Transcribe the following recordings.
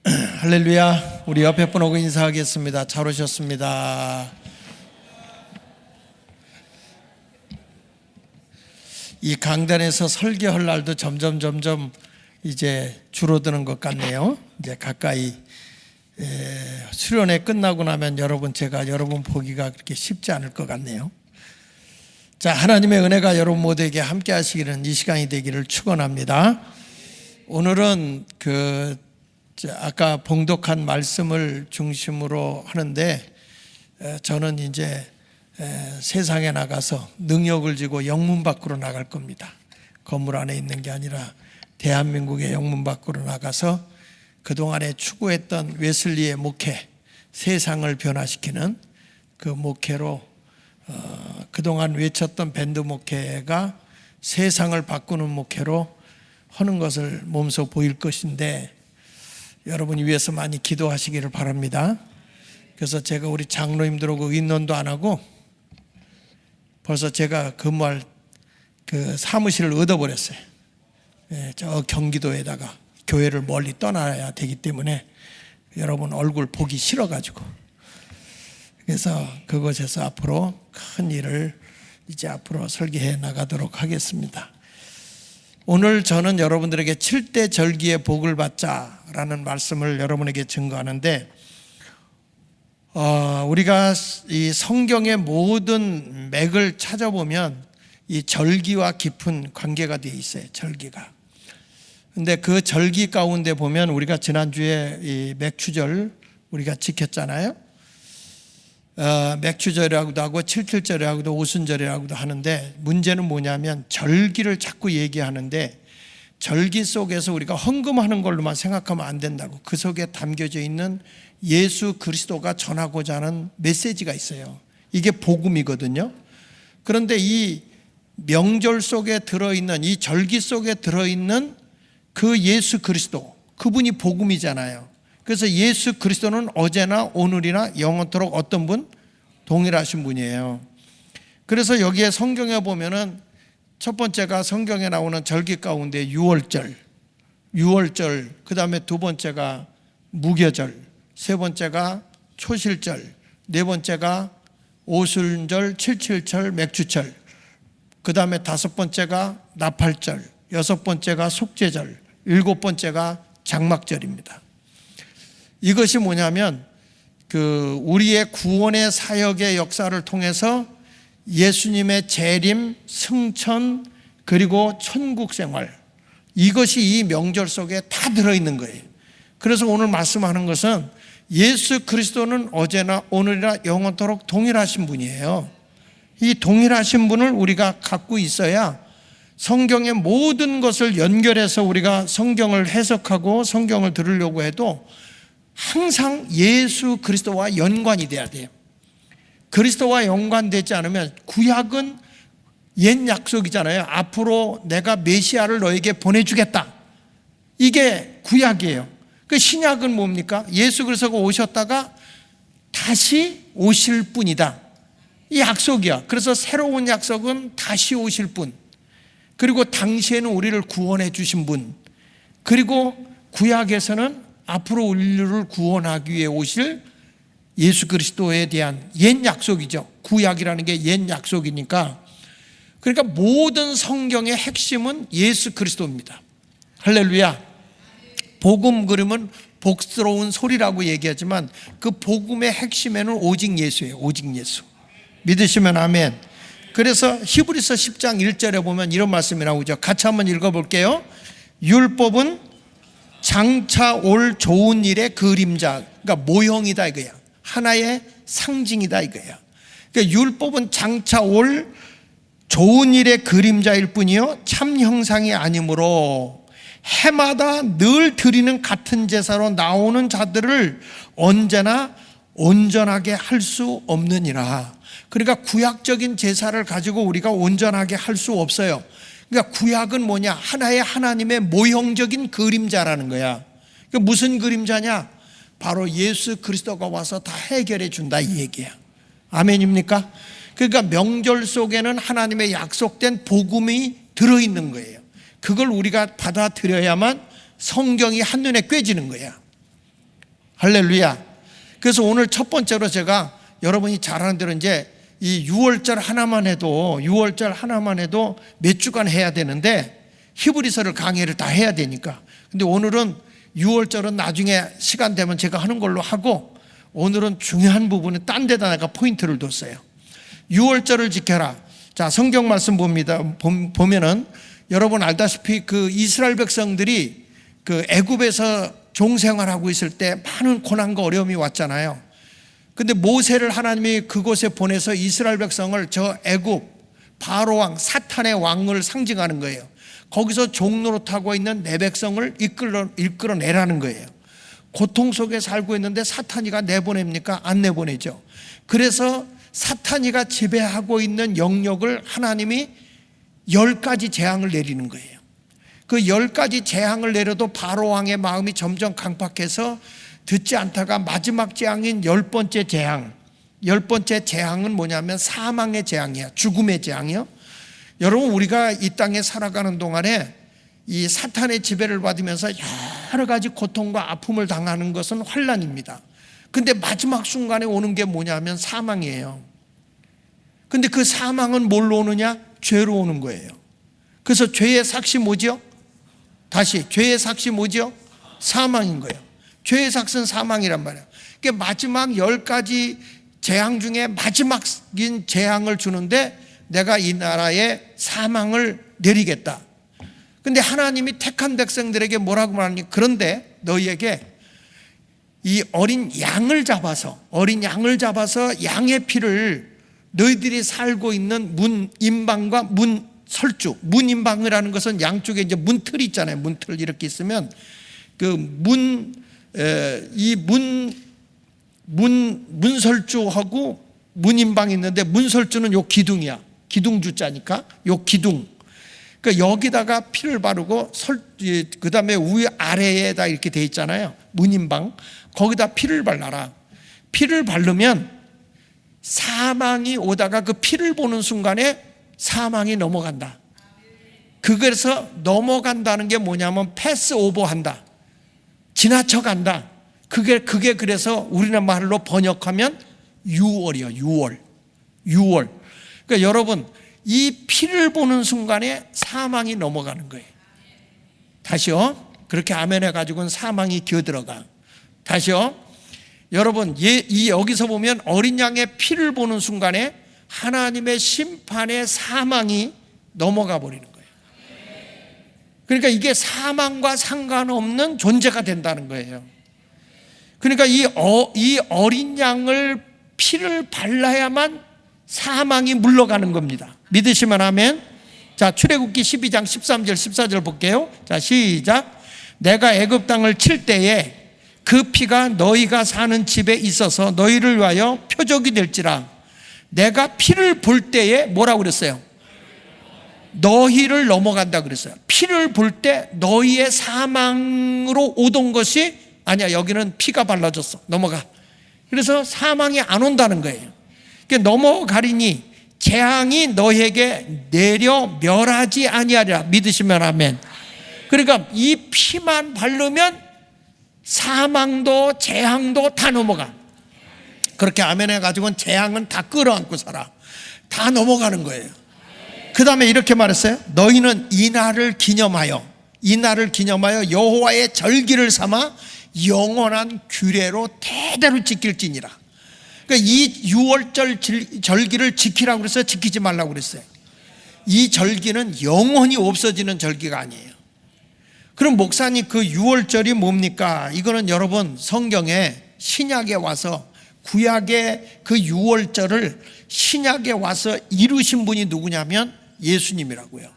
할렐루야. 우리 옆에 분 오고 인사하겠습니다. 잘 오셨습니다. 이 강단에서 설교할 날도 점점 이제 줄어드는 것 같네요. 이제 가까이 수련회 끝나고 나면 제가 여러분 보기가 그렇게 쉽지 않을 것 같네요. 자, 하나님의 은혜가 여러분 모두에게 함께 하시기를 이 시간이 되기를 축원합니다. 오늘은 아까 봉독한 말씀을 중심으로 하는데, 저는 이제 세상에 나가서 능력을 지고 영문 밖으로 나갈 겁니다. 건물 안에 있는 게 아니라 대한민국의 영문 밖으로 나가서 그동안에 추구했던 웨슬리의 목회, 세상을 변화시키는 그 목회로 그동안 외쳤던 밴드 목회가 세상을 바꾸는 목회로 하는 것을 몸소 보일 것인데, 여러분이 위해서 많이 기도하시기를 바랍니다. 그래서 제가 우리 장로님들하고 의논도 안 하고 벌써 제가 근무할 그 사무실을 얻어버렸어요. 저 경기도에다가 교회를 멀리 떠나야 되기 때문에 여러분 얼굴 보기 싫어가지고, 그래서 그곳에서 앞으로 큰 일을 이제 앞으로 설계해 나가도록 하겠습니다. 오늘 저는 여러분들에게 7대 절기의 복을 받자라는 말씀을 여러분에게 증거하는데, 우리가 이 성경의 모든 맥을 찾아보면 이 절기와 깊은 관계가 되어 있어요. 절기가. 근데 그 절기 가운데 보면 우리가 지난주에 이 맥추절 우리가 지켰잖아요. 맥추절이라고도 하고 칠칠절이라고도 오순절이라고도 하는데, 문제는 뭐냐면 절기를 자꾸 얘기하는데 절기 속에서 우리가 헌금하는 걸로만 생각하면 안 된다고. 그 속에 담겨져 있는 예수 그리스도가 전하고자 하는 메시지가 있어요. 이게 복음이거든요. 그런데 이 명절 속에 들어있는, 이 절기 속에 들어있는 그 예수 그리스도, 그분이 복음이잖아요. 그래서 예수 그리스도는 어제나 오늘이나 영원토록 어떤 분? 동일하신 분이에요. 그래서 여기에 성경에 보면은 첫 번째가 성경에 나오는 절기 가운데 유월절, 그 다음에 두 번째가 무교절, 세 번째가 초실절, 네 번째가 오순절, 칠칠절, 맥추절, 그 다음에 다섯 번째가 나팔절, 여섯 번째가 속죄절, 일곱 번째가 장막절입니다. 이것이 뭐냐면 우리의 구원의 사역의 역사를 통해서 예수님의 재림, 승천, 그리고 천국 생활, 이것이 이 명절 속에 다 들어있는 거예요. 그래서 오늘 말씀하는 것은 예수 그리스도는 어제나 오늘이나 영원토록 동일하신 분이에요. 이 동일하신 분을 우리가 갖고 있어야 성경의 모든 것을 연결해서 우리가 성경을 해석하고 성경을 들으려고 해도 항상 예수 그리스도와 연관이 돼야 돼요. 그리스도와 연관되지 않으면, 구약은 옛 약속이잖아요. 앞으로 내가 메시아를 너에게 보내주겠다, 이게 구약이에요. 그 신약은 뭡니까? 예수 그리스도가 오셨다가 다시 오실 분이다, 이 약속이야. 그래서 새로운 약속은 다시 오실 분, 그리고 당시에는 우리를 구원해 주신 분, 그리고 구약에서는 앞으로 인류를 구원하기 위해 오실 예수 그리스도에 대한 옛 약속이죠. 구약이라는 게 옛 약속이니까. 그러니까 모든 성경의 핵심은 예수 그리스도입니다. 할렐루야. 복음 그러면 복스러운 소리라고 얘기하지만 그 복음의 핵심에는 오직 예수예요. 오직 예수. 믿으시면 아멘. 그래서 히브리서 10장 1절에 보면 이런 말씀이 나오죠. 같이 한번 읽어볼게요. 율법은 장차 올 좋은 일의 그림자, 그러니까 모형이다 이거야. 하나의 상징이다 이거야. 그러니까 율법은 장차 올 좋은 일의 그림자일 뿐이요 참 형상이 아니므로 해마다 늘 드리는 같은 제사로 나오는 자들을 언제나 온전하게 할 수 없느니라. 그러니까 구약적인 제사를 가지고 우리가 온전하게 할 수 없어요. 그러니까 구약은 뭐냐? 하나의 하나님의 모형적인 그림자라는 거야. 그러니까 무슨 그림자냐? 바로 예수 그리스도가 와서 다 해결해 준다 이 얘기야. 아멘입니까? 그러니까 명절 속에는 하나님의 약속된 복음이 들어있는 거예요. 그걸 우리가 받아들여야만 성경이 한눈에 꿰지는 거야. 할렐루야. 그래서 오늘 첫 번째로 제가 여러분이 잘 아는 대로 이제 이 6월절 하나만 해도 몇 주간 해야 되는데 히브리서를 강의를 다 해야 되니까. 근데 오늘은 6월절은 나중에 시간 되면 제가 하는 걸로 하고, 오늘은 중요한 부분은 딴 데다 내가 포인트를 뒀어요. 6월절을 지켜라. 자, 성경 말씀 보면은 여러분 알다시피 그 이스라엘 백성들이 그 애굽에서 종생활하고 있을 때 많은 고난과 어려움이 왔잖아요. 근데 모세를 하나님이 그곳에 보내서 이스라엘 백성을 저 애굽 바로왕 사탄의 왕을 상징하는 거예요. 거기서 종노릇하고 있는 내 백성을 이끌어내라는 거예요. 고통 속에 살고 있는데 사탄이가 내보냅니까? 안 내보내죠. 그래서 사탄이가 지배하고 있는 영역을 하나님이 10가지 재앙을 내리는 거예요. 그 10가지 재앙을 내려도 바로왕의 마음이 점점 강팍해서 듣지 않다가 마지막 재앙인 10번째 재앙, 10번째 재앙은 뭐냐면 사망의 재앙이야. 죽음의 재앙이요. 여러분, 우리가 이 땅에 살아가는 동안에 이 사탄의 지배를 받으면서 여러 가지 고통과 아픔을 당하는 것은 환난입니다. 근데 마지막 순간에 오는 게 뭐냐면 사망이에요. 근데 그 사망은 뭘로 오느냐? 죄로 오는 거예요. 그래서 죄의 삭시 뭐죠? 다시, 죄의 삭시 뭐죠? 사망인 거예요. 죄의 삭은 사망이란 말이에요. 그러니까 마지막 10가지 재앙 중에 마지막인 재앙을 주는데 내가 이 나라에 사망을 내리겠다. 근데 하나님이 택한 백성들에게 뭐라고 말하니? 그런데 너희에게 이 어린 양을 잡아서 양의 피를 너희들이 살고 있는 문인방과 문설주, 문인방이라는 것은 양쪽에 이제 문틀이 있잖아요. 문틀 이렇게 있으면 그 문설주하고 문인방이 있는데, 문설주는 요 기둥이야. 기둥주자니까 요 기둥. 그러니까 여기다가 피를 바르고 그 다음에 아래에다 이렇게 돼 있잖아요. 문인방. 거기다 피를 발라라. 피를 바르면 사망이 오다가 그 피를 보는 순간에 사망이 넘어간다. 그래서 넘어간다는 게 뭐냐면 패스 오버 한다. 지나쳐간다. 그게 그래서 우리나라 말로 번역하면 6월이요. 6월. 그러니까 여러분, 이 피를 보는 순간에 사망이 넘어가는 거예요. 다시요. 그렇게 아멘 해가지고는 사망이 기어들어가. 다시요. 여러분, 여기서 보면 어린 양의 피를 보는 순간에 하나님의 심판의 사망이 넘어가 버리는 거예요. 그러니까 이게 사망과 상관없는 존재가 된다는 거예요. 그러니까 이 어린 양을 피를 발라야만 사망이 물러가는 겁니다. 믿으시면 아멘. 자, 출애굽기 12장 13절 14절 볼게요. 자, 시작. 내가 애굽 땅을 칠 때에 그 피가 너희가 사는 집에 있어서 너희를 위하여 표적이 될지라. 내가 피를 볼 때에 뭐라고 그랬어요? 너희를 넘어간다 그랬어요. 피를 볼 때 너희의 사망으로 오던 것이 아니야. 여기는 피가 발라졌어. 넘어가. 그래서 사망이 안 온다는 거예요. 그러니까 넘어가리니 재앙이 너희에게 내려 멸하지 아니하리라. 믿으시면 아멘. 그러니까 이 피만 바르면 사망도 재앙도 다 넘어가. 그렇게 아멘 해가지고는 재앙은 다 끌어안고 살아. 다 넘어가는 거예요. 그 다음에 이렇게 말했어요. 너희는 이 날을 기념하여 여호와의 절기를 삼아 영원한 규례로 대대로 지킬지니라. 그러니까 이 6월절 절기를 지키라고 그랬어요? 지키지 말라고 그랬어요? 이 절기는 영원히 없어지는 절기가 아니에요. 그럼 목사님, 그 6월절이 뭡니까? 이거는 여러분 성경에 신약에 와서, 구약의 그 6월절을 신약에 와서 이루신 분이 누구냐면 예수님이라고요.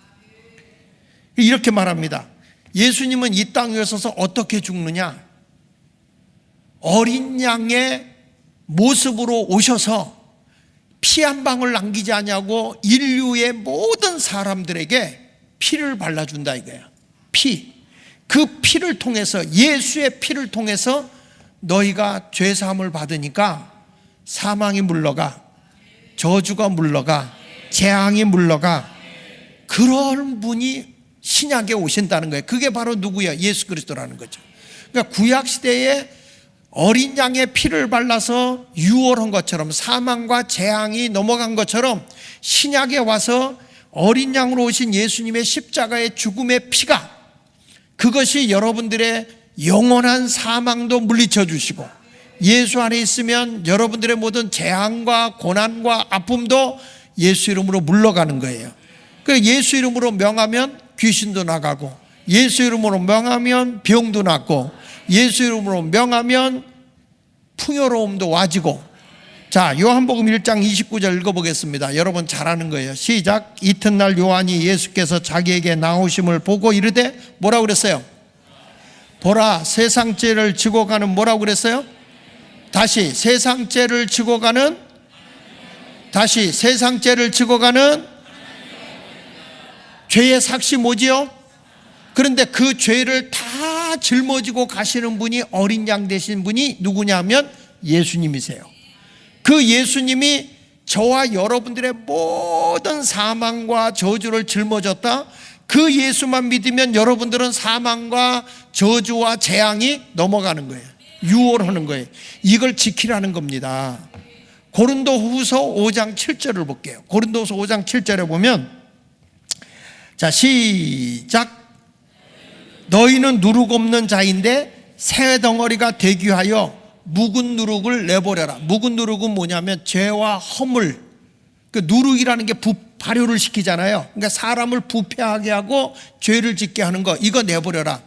이렇게 말합니다. 예수님은 이 땅에 오셔서 어떻게 죽느냐? 어린 양의 모습으로 오셔서 피 한 방울 남기지 않냐고 인류의 모든 사람들에게 피를 발라준다 이거야. 피. 그 피를 통해서, 예수의 피를 통해서 너희가 죄사함을 받으니까 사망이 물러가, 저주가 물러가, 재앙이 물러가. 그런 분이 신약에 오신다는 거예요. 그게 바로 누구야? 예수 그리스도라는 거죠. 그러니까 구약 시대에 어린 양의 피를 발라서 유월한 것처럼, 사망과 재앙이 넘어간 것처럼 신약에 와서 어린 양으로 오신 예수님의 십자가의 죽음의 피가, 그것이 여러분들의 영원한 사망도 물리쳐 주시고, 예수 안에 있으면 여러분들의 모든 재앙과 고난과 아픔도 예수 이름으로 물러가는 거예요. 그래서 예수 이름으로 명하면 귀신도 나가고, 예수 이름으로 명하면 병도 낫고, 예수 이름으로 명하면 풍요로움도 와지고. 자, 요한복음 1장 29절 읽어보겠습니다. 여러분 잘 아는 거예요. 시작. 이튿날 요한이 예수께서 자기에게 나오심을 보고 이르되, 뭐라고 그랬어요? 보라, 세상 죄를 지고 가는, 뭐라고 그랬어요? 다시, 세상 죄를 지고 가는, 다시, 세상 죄를 지고 가는 죄의 삭시 뭐지요? 그런데 그 죄를 다 짊어지고 가시는 분이, 어린 양 되신 분이 누구냐면 예수님이세요. 그 예수님이 저와 여러분들의 모든 사망과 저주를 짊어졌다. 그 예수만 믿으면 여러분들은 사망과 저주와 재앙이 넘어가는 거예요. 유월하는 거예요. 이걸 지키라는 겁니다. 고린도후서 5장 7절을 볼게요. 고린도후서 5장 7절에 보면, 자, 시작. 너희는 누룩 없는 자인데 새 덩어리가 되기 위하여 묵은 누룩을 내버려라. 묵은 누룩은 뭐냐면 죄와 허물, 그 누룩이라는 게 발효를 시키잖아요. 그러니까 사람을 부패하게 하고 죄를 짓게 하는 거, 이거 내버려라.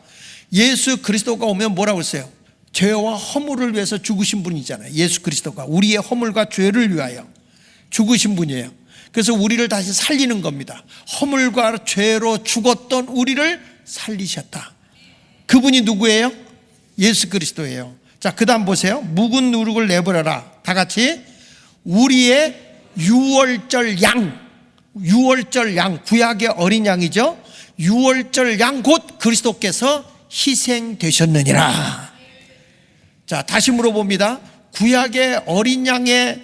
예수 그리스도가 오면 뭐라고 했어요? 죄와 허물을 위해서 죽으신 분이잖아요. 예수 그리스도가 우리의 허물과 죄를 위하여 죽으신 분이에요. 그래서 우리를 다시 살리는 겁니다. 허물과 죄로 죽었던 우리를 살리셨다. 그분이 누구예요? 예수 그리스도예요. 자, 그 다음 보세요. 묵은 누룩을 내버려라. 다 같이. 우리의 유월절 양, 유월절 양, 구약의 어린 양이죠. 유월절 양 곧 그리스도께서 희생되셨느니라. 자, 다시 물어봅니다. 구약의 어린 양의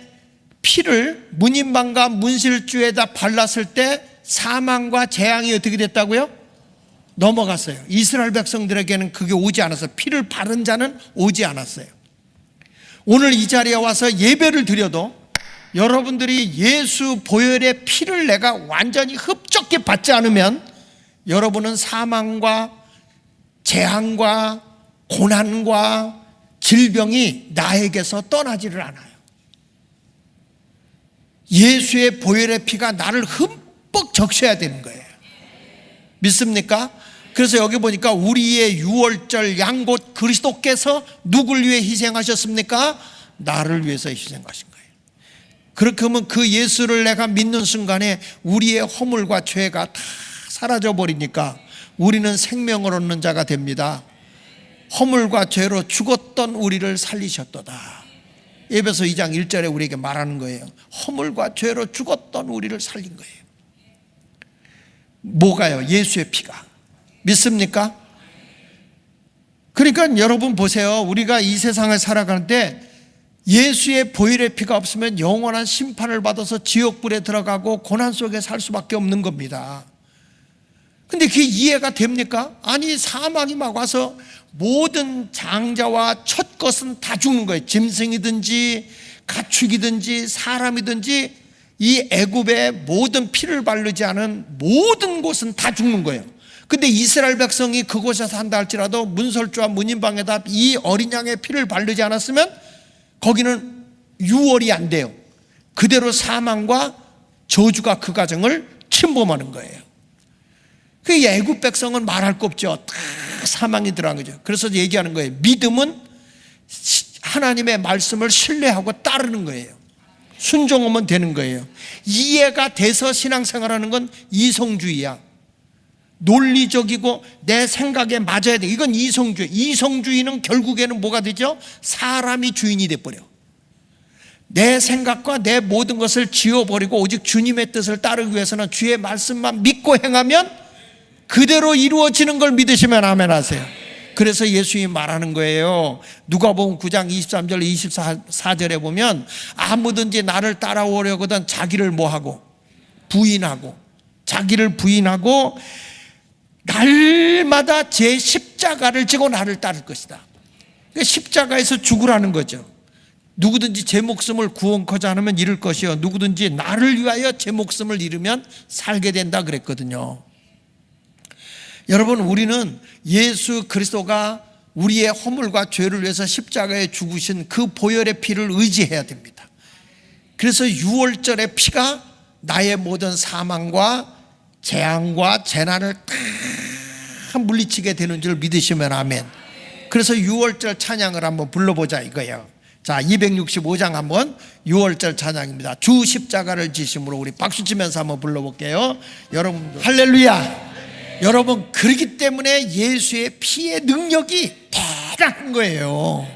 피를 문인방과 문실주에다 발랐을 때 사망과 재앙이 어떻게 됐다고요? 넘어갔어요. 이스라엘 백성들에게는 그게 오지 않았어요. 피를 바른 자는 오지 않았어요. 오늘 이 자리에 와서 예배를 드려도 여러분들이 예수 보혈의 피를 내가 완전히 흡족히 받지 않으면 여러분은 사망과 재앙과 고난과 질병이 나에게서 떠나지를 않아요. 예수의 보혈의 피가 나를 흠뻑 적셔야 되는 거예요. 믿습니까? 그래서 여기 보니까 우리의 유월절 양 곧 그리스도께서 누굴 위해 희생하셨습니까? 나를 위해서 희생하신 거예요. 그렇게 하면 그 예수를 내가 믿는 순간에 우리의 허물과 죄가 다 사라져 버리니까 우리는 생명을 얻는 자가 됩니다. 허물과 죄로 죽었던 우리를 살리셨도다. 에베소 2장 1절에 우리에게 말하는 거예요. 허물과 죄로 죽었던 우리를 살린 거예요. 뭐가요? 예수의 피가. 믿습니까? 그러니까 여러분 보세요. 우리가 이 세상을 살아가는데 예수의 보혈의 피가 없으면 영원한 심판을 받아서 지옥불에 들어가고 고난 속에 살 수밖에 없는 겁니다. 근데 그게 이해가 됩니까? 아니, 사망이 막 와서 모든 장자와 첫 것은 다 죽는 거예요. 짐승이든지 가축이든지 사람이든지 이 애굽의 모든 피를 바르지 않은 모든 곳은 다 죽는 거예요. 근데 이스라엘 백성이 그곳에 산다 할지라도 문설주와 문인방에다 이 어린 양의 피를 바르지 않았으면 거기는 유월이 안 돼요. 그대로 사망과 저주가 그 가정을 침범하는 거예요. 그 애굽 백성은 말할 거 없죠. 다 사망이 들어간 거죠. 그래서 얘기하는 거예요. 믿음은 하나님의 말씀을 신뢰하고 따르는 거예요. 순종하면 되는 거예요. 이해가 돼서 신앙생활하는 건 이성주의야. 논리적이고 내 생각에 맞아야 돼. 이건 이성주의. 이성주의는 결국에는 뭐가 되죠? 사람이 주인이 돼버려. 내 생각과 내 모든 것을 지워버리고 오직 주님의 뜻을 따르기 위해서는 주의 말씀만 믿고 행하면 그대로 이루어지는 걸 믿으시면 아멘 하세요. 그래서 예수님이 말하는 거예요. 누가복음 9장 23절 24절에 보면 아무든지 나를 따라오려거든 자기를 뭐하고? 부인하고, 자기를 부인하고 날마다 제 십자가를 지고 나를 따를 것이다. 그러니까 십자가에서 죽으라는 거죠. 누구든지 제 목숨을 구원코자 하면 잃을 것이요 누구든지 나를 위하여 제 목숨을 잃으면 살게 된다 그랬거든요. 여러분, 우리는 예수 그리스도가 우리의 허물과 죄를 위해서 십자가에 죽으신 그 보혈의 피를 의지해야 됩니다. 그래서 유월절의 피가 나의 모든 사망과 재앙과 재난을 다 물리치게 되는 줄 믿으시면 아멘. 그래서 유월절 찬양을 한번 불러보자 이거예요. 자, 265장 한번 유월절 찬양입니다. 주 십자가를 지심으로 우리 박수치면서 한번 불러볼게요. 여러분 할렐루야. 여러분, 그렇기 때문에 예수의 피의 능력이 대단한 거예요.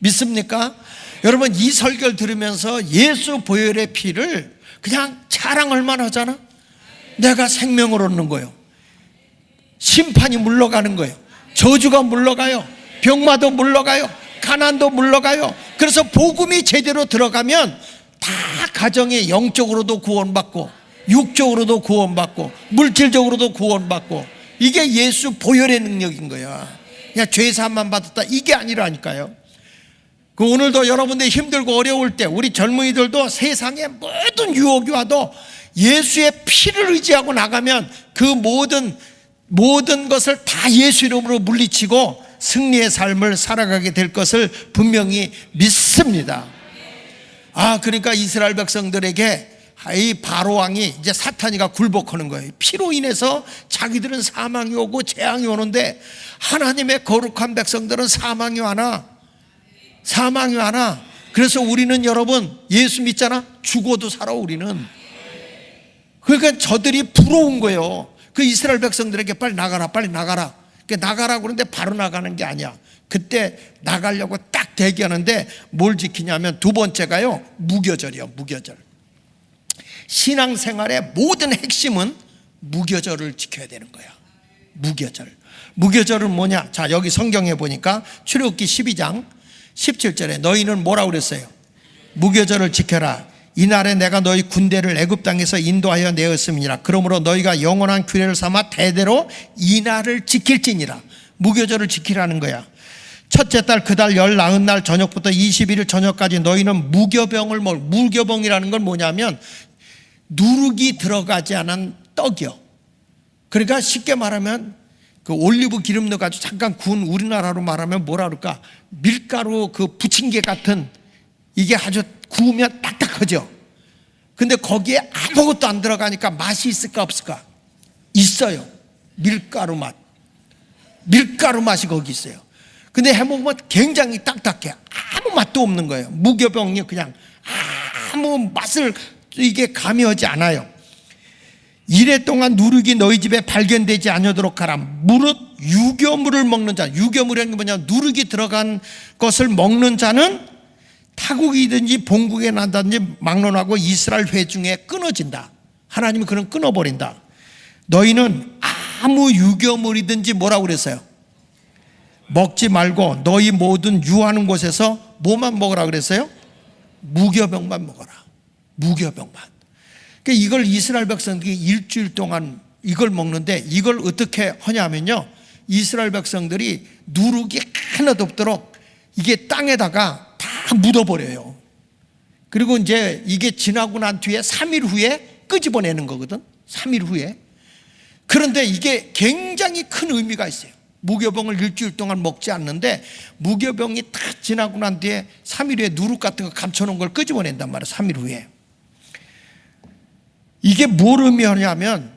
믿습니까? 여러분, 이 설교를 들으면서 예수 보혈의 피를 그냥 자랑할만 하잖아. 내가 생명을 얻는 거예요. 심판이 물러가는 거예요. 저주가 물러가요. 병마도 물러가요. 가난도 물러가요. 그래서 복음이 제대로 들어가면 다 가정이 영적으로도 구원받고 육적으로도 구원받고 물질적으로도 구원받고, 이게 예수 보혈의 능력인 거야. 그냥 죄사함만 받았다 이게 아니라니까요. 그 오늘도 여러분들이 힘들고 어려울 때 우리 젊은이들도 세상의 모든 유혹이 와도 예수의 피를 의지하고 나가면 그 모든 것을 다 예수 이름으로 물리치고 승리의 삶을 살아가게 될 것을 분명히 믿습니다. 그러니까 이스라엘 백성들에게 이 바로 왕이 이제 사탄이가 굴복하는 거예요. 피로 인해서 자기들은 사망이 오고 재앙이 오는데 하나님의 거룩한 백성들은 사망이 와나. 그래서 우리는 여러분 예수 믿잖아. 죽어도 살아 우리는. 그러니까 저들이 부러운 거예요. 그 이스라엘 백성들에게 빨리 나가라. 나가라 그러는데 바로 나가는 게 아니야. 그때 나가려고 딱 대기하는데 뭘 지키냐면 두 번째가요, 무교절이요. 무교절. 신앙생활의 모든 핵심은 무교절을 지켜야 되는 거야. 무교절은 뭐냐? 자, 여기 성경에 보니까 출애굽기 12장 17절에 너희는 뭐라고 그랬어요? 무교절을 지켜라. 이날에 내가 너희 군대를 애굽 땅에서 인도하여 내었음이니라. 그러므로 너희가 영원한 규례를 삼아 대대로 이날을 지킬지니라. 무교절을 지키라는 거야. 첫째 달 그 달 19날 저녁부터 21일 저녁까지 너희는 무교병이라는 건 뭐냐면 누룩이 들어가지 않은 떡이요. 그러니까 쉽게 말하면 그 올리브 기름 넣어가지고 잠깐 구운, 우리나라로 말하면 뭐라 그럴까, 밀가루 그 부침개 같은, 이게 아주 구우면 딱딱하죠. 근데 거기에 아무것도 안 들어가니까 맛이 있을까 없을까? 있어요. 밀가루 맛이 거기 있어요. 근데 해먹으면 굉장히 딱딱해. 아무 맛도 없는 거예요. 무교병이 그냥 아무 맛을 이게 가미하지 않아요. 이래 동안 누룩이 너희 집에 발견되지 않도록 하라. 무릇 유교물을 먹는 자, 유교물이라는 게 뭐냐, 누룩이 들어간 것을 먹는 자는 타국이든지 본국에 난다든지 막론하고 이스라엘 회중에 끊어진다. 하나님이 그런 끊어버린다. 너희는 아무 유교물이든지 뭐라고 그랬어요? 먹지 말고 너희 모든 유하는 곳에서 뭐만 먹으라 그랬어요? 무교병만 먹어라. 무교병만. 그러니까 이걸 이스라엘 백성들이 일주일 동안 이걸 먹는데, 이걸 어떻게 하냐면요, 이스라엘 백성들이 누룩이 하나도 없도록 이게 땅에다가 다 묻어버려요. 그리고 이제 이게 지나고 난 뒤에 3일 후에 끄집어내는 거거든. 3일 후에. 그런데 이게 굉장히 큰 의미가 있어요. 무교병을 일주일 동안 먹지 않는데 무교병이 다 지나고 난 뒤에 3일 후에 누룩 같은 거 감춰놓은 걸 끄집어낸단 말이에요. 3일 후에. 이게 뭘 의미하냐면,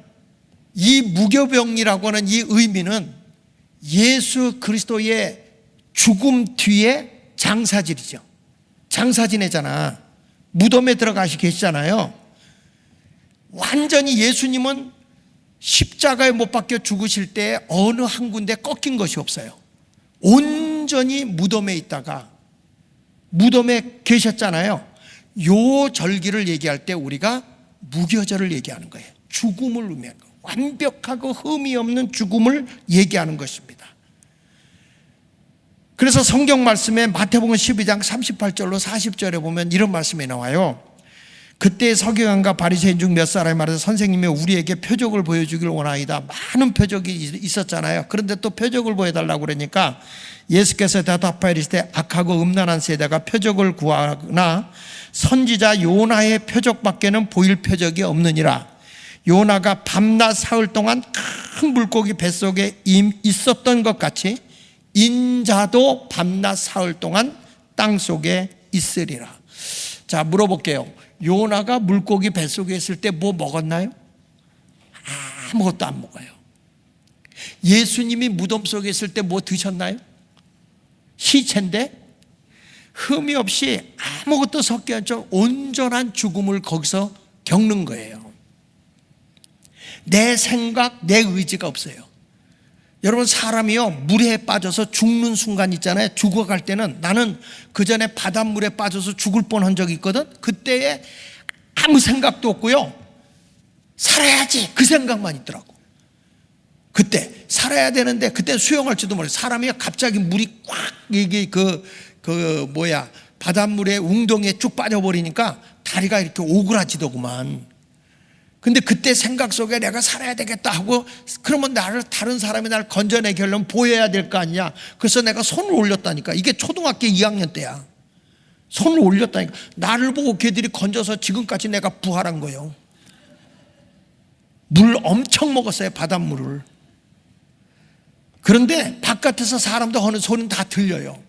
이 무교병이라고 하는 이 의미는 예수 그리스도의 죽음 뒤에 장사질이죠. 장사 지내잖아. 무덤에 들어가시 계시잖아요. 완전히 예수님은 십자가에 못 박혀 죽으실 때 어느 한 군데 꺾인 것이 없어요. 온전히 무덤에 있다가 무덤에 계셨잖아요. 요 절기를 얘기할 때 우리가 무교절을 얘기하는 거예요. 죽음을 의미하는 거예요. 완벽하고 흠이 없는 죽음을 얘기하는 것입니다. 그래서 성경 말씀에 마태복음 12장 38절로 40절에 보면 이런 말씀이 나와요. 그때 서기관과 바리새인 중 몇 사람이 말해서 선생님이 우리에게 표적을 보여주길 원하이다. 많은 표적이 있었잖아요. 그런데 또 표적을 보여달라고 그러니까 예수께서 대답하여 이르시되 악하고 음란한 세대가 표적을 구하나 선지자 요나의 표적밖에는 보일 표적이 없느니라. 요나가 밤낮 사흘 동안 큰 물고기 뱃속에 있었던 것 같이 인자도 밤낮 사흘 동안 땅속에 있으리라. 자, 물어볼게요. 요나가 물고기 뱃속에 있을 때 뭐 먹었나요? 아무것도 안 먹어요. 예수님이 무덤 속에 있을 때 뭐 드셨나요? 시체인데 흠이 없이 아무것도 섞지 않죠. 온전한 죽음을 거기서 겪는 거예요. 내 생각, 내 의지가 없어요. 여러분, 사람이요 물에 빠져서 죽는 순간 있잖아요. 죽어갈 때는, 나는 그 전에 바닷물에 빠져서 죽을 뻔한 적이 있거든. 그때에 아무 생각도 없고요, 살아야지 그 생각만 있더라고. 그때 살아야 되는데 그때 수영할지도 몰라요. 사람이 갑자기 물이 꽉 이게 바닷물에 웅덩이에 쭉 빠져버리니까 다리가 이렇게 오그라지더구만. 근데 그때 생각 속에 내가 살아야 되겠다 하고, 그러면 다른 사람이 나를 건져내게 하려면 보여야 될 거 아니냐. 그래서 내가 손을 올렸다니까. 이게 초등학교 2학년 때야. 손을 올렸다니까. 나를 보고 걔들이 건져서 지금까지 내가 부활한 거예요. 물 엄청 먹었어요, 바닷물을. 그런데 바깥에서 사람도 하는 소리는 다 들려요.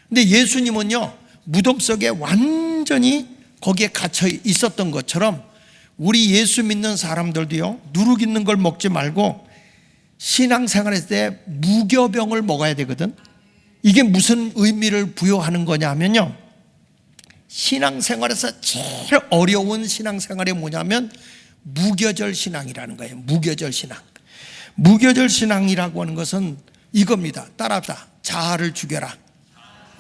근데 예수님은요 무덤 속에 완전히 거기에 갇혀 있었던 것처럼 우리 예수 믿는 사람들도요 누룩 있는 걸 먹지 말고 신앙생활할 때 무교병을 먹어야 되거든. 이게 무슨 의미를 부여하는 거냐 하면요, 신앙생활에서 제일 어려운 신앙생활이 뭐냐면 무교절 신앙이라는 거예요. 무교절 신앙. 무교절 신앙이라고 하는 것은 이겁니다. 따라합시다. 자아를 죽여라.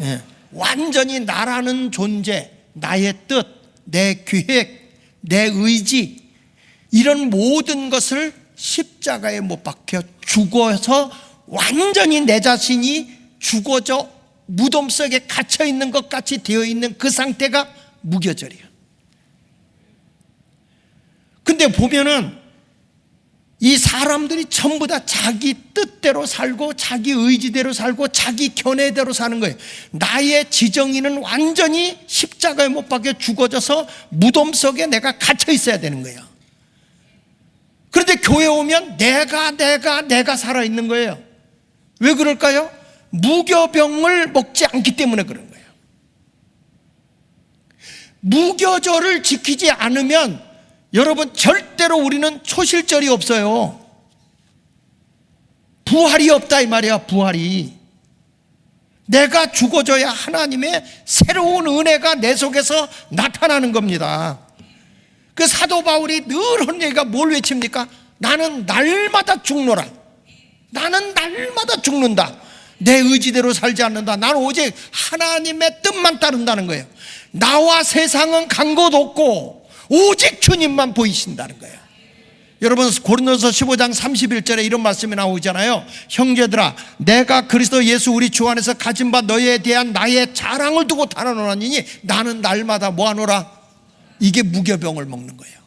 예. 완전히 나라는 존재, 나의 뜻, 내 계획, 내 의지, 이런 모든 것을 십자가에 못 박혀 죽어서 완전히 내 자신이 죽어져 무덤 속에 갇혀 있는 것 같이 되어 있는 그 상태가 무교절이에요. 근데 보면은 이 사람들이 전부 다 자기 뜻대로 살고 자기 의지대로 살고 자기 견해대로 사는 거예요. 나의 지정의는 완전히 십자가에 못 박혀 죽어져서 무덤 속에 내가 갇혀 있어야 되는 거예요. 그런데 교회 오면 내가 살아있는 거예요. 왜 그럴까요? 무교병을 먹지 않기 때문에 그런 거예요. 무교절을 지키지 않으면 여러분 절대로 우리는 초실절이 없어요. 부활이 없다 이 말이야. 부활이. 내가 죽어져야 하나님의 새로운 은혜가 내 속에서 나타나는 겁니다. 그 사도 바울이 늘 하는 얘기가 뭘 외칩니까? 나는 날마다 죽노라. 나는 날마다 죽는다. 내 의지대로 살지 않는다. 나는 오직 하나님의 뜻만 따른다는 거예요. 나와 세상은 간 곳 없고 오직 주님만 보이신다는 거예요. 여러분, 고린도서 15장 31절에 이런 말씀이 나오잖아요. 형제들아, 내가 그리스도 예수 우리 주 안에서 가진 바 너희에 대한 나의 자랑을 두고 달아노라니 나는 날마다 뭐하노라? 이게 무교병을 먹는 거예요.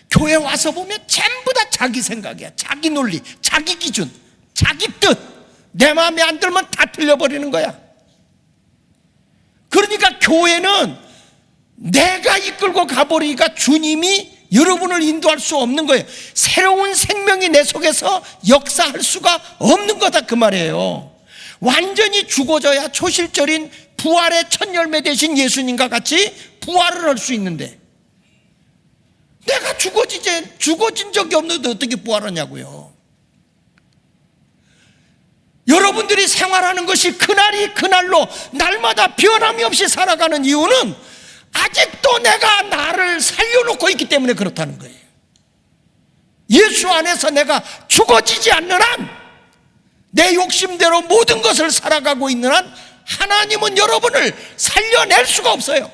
교회 와서 보면 전부 다 자기 생각이야. 자기 논리, 자기 기준, 자기 뜻. 내 마음에 안 들면 다 틀려버리는 거야. 그러니까 교회는 내가 이끌고 가버리니까 주님이 여러분을 인도할 수 없는 거예요. 새로운 생명이 내 속에서 역사할 수가 없는 거다 그 말이에요. 완전히 죽어져야 초실절인 부활의 첫 열매 되신 예수님과 같이 부활을 할 수 있는데, 내가 죽어진 적이 없는데 어떻게 부활하냐고요. 여러분들이 생활하는 것이 그날이 그날로 날마다 변함이 없이 살아가는 이유는 아직도 내가 나를 살려놓고 있기 때문에 그렇다는 거예요. 예수 안에서 내가 죽어지지 않는 한, 내 욕심대로 모든 것을 살아가고 있는 한 하나님은 여러분을 살려낼 수가 없어요.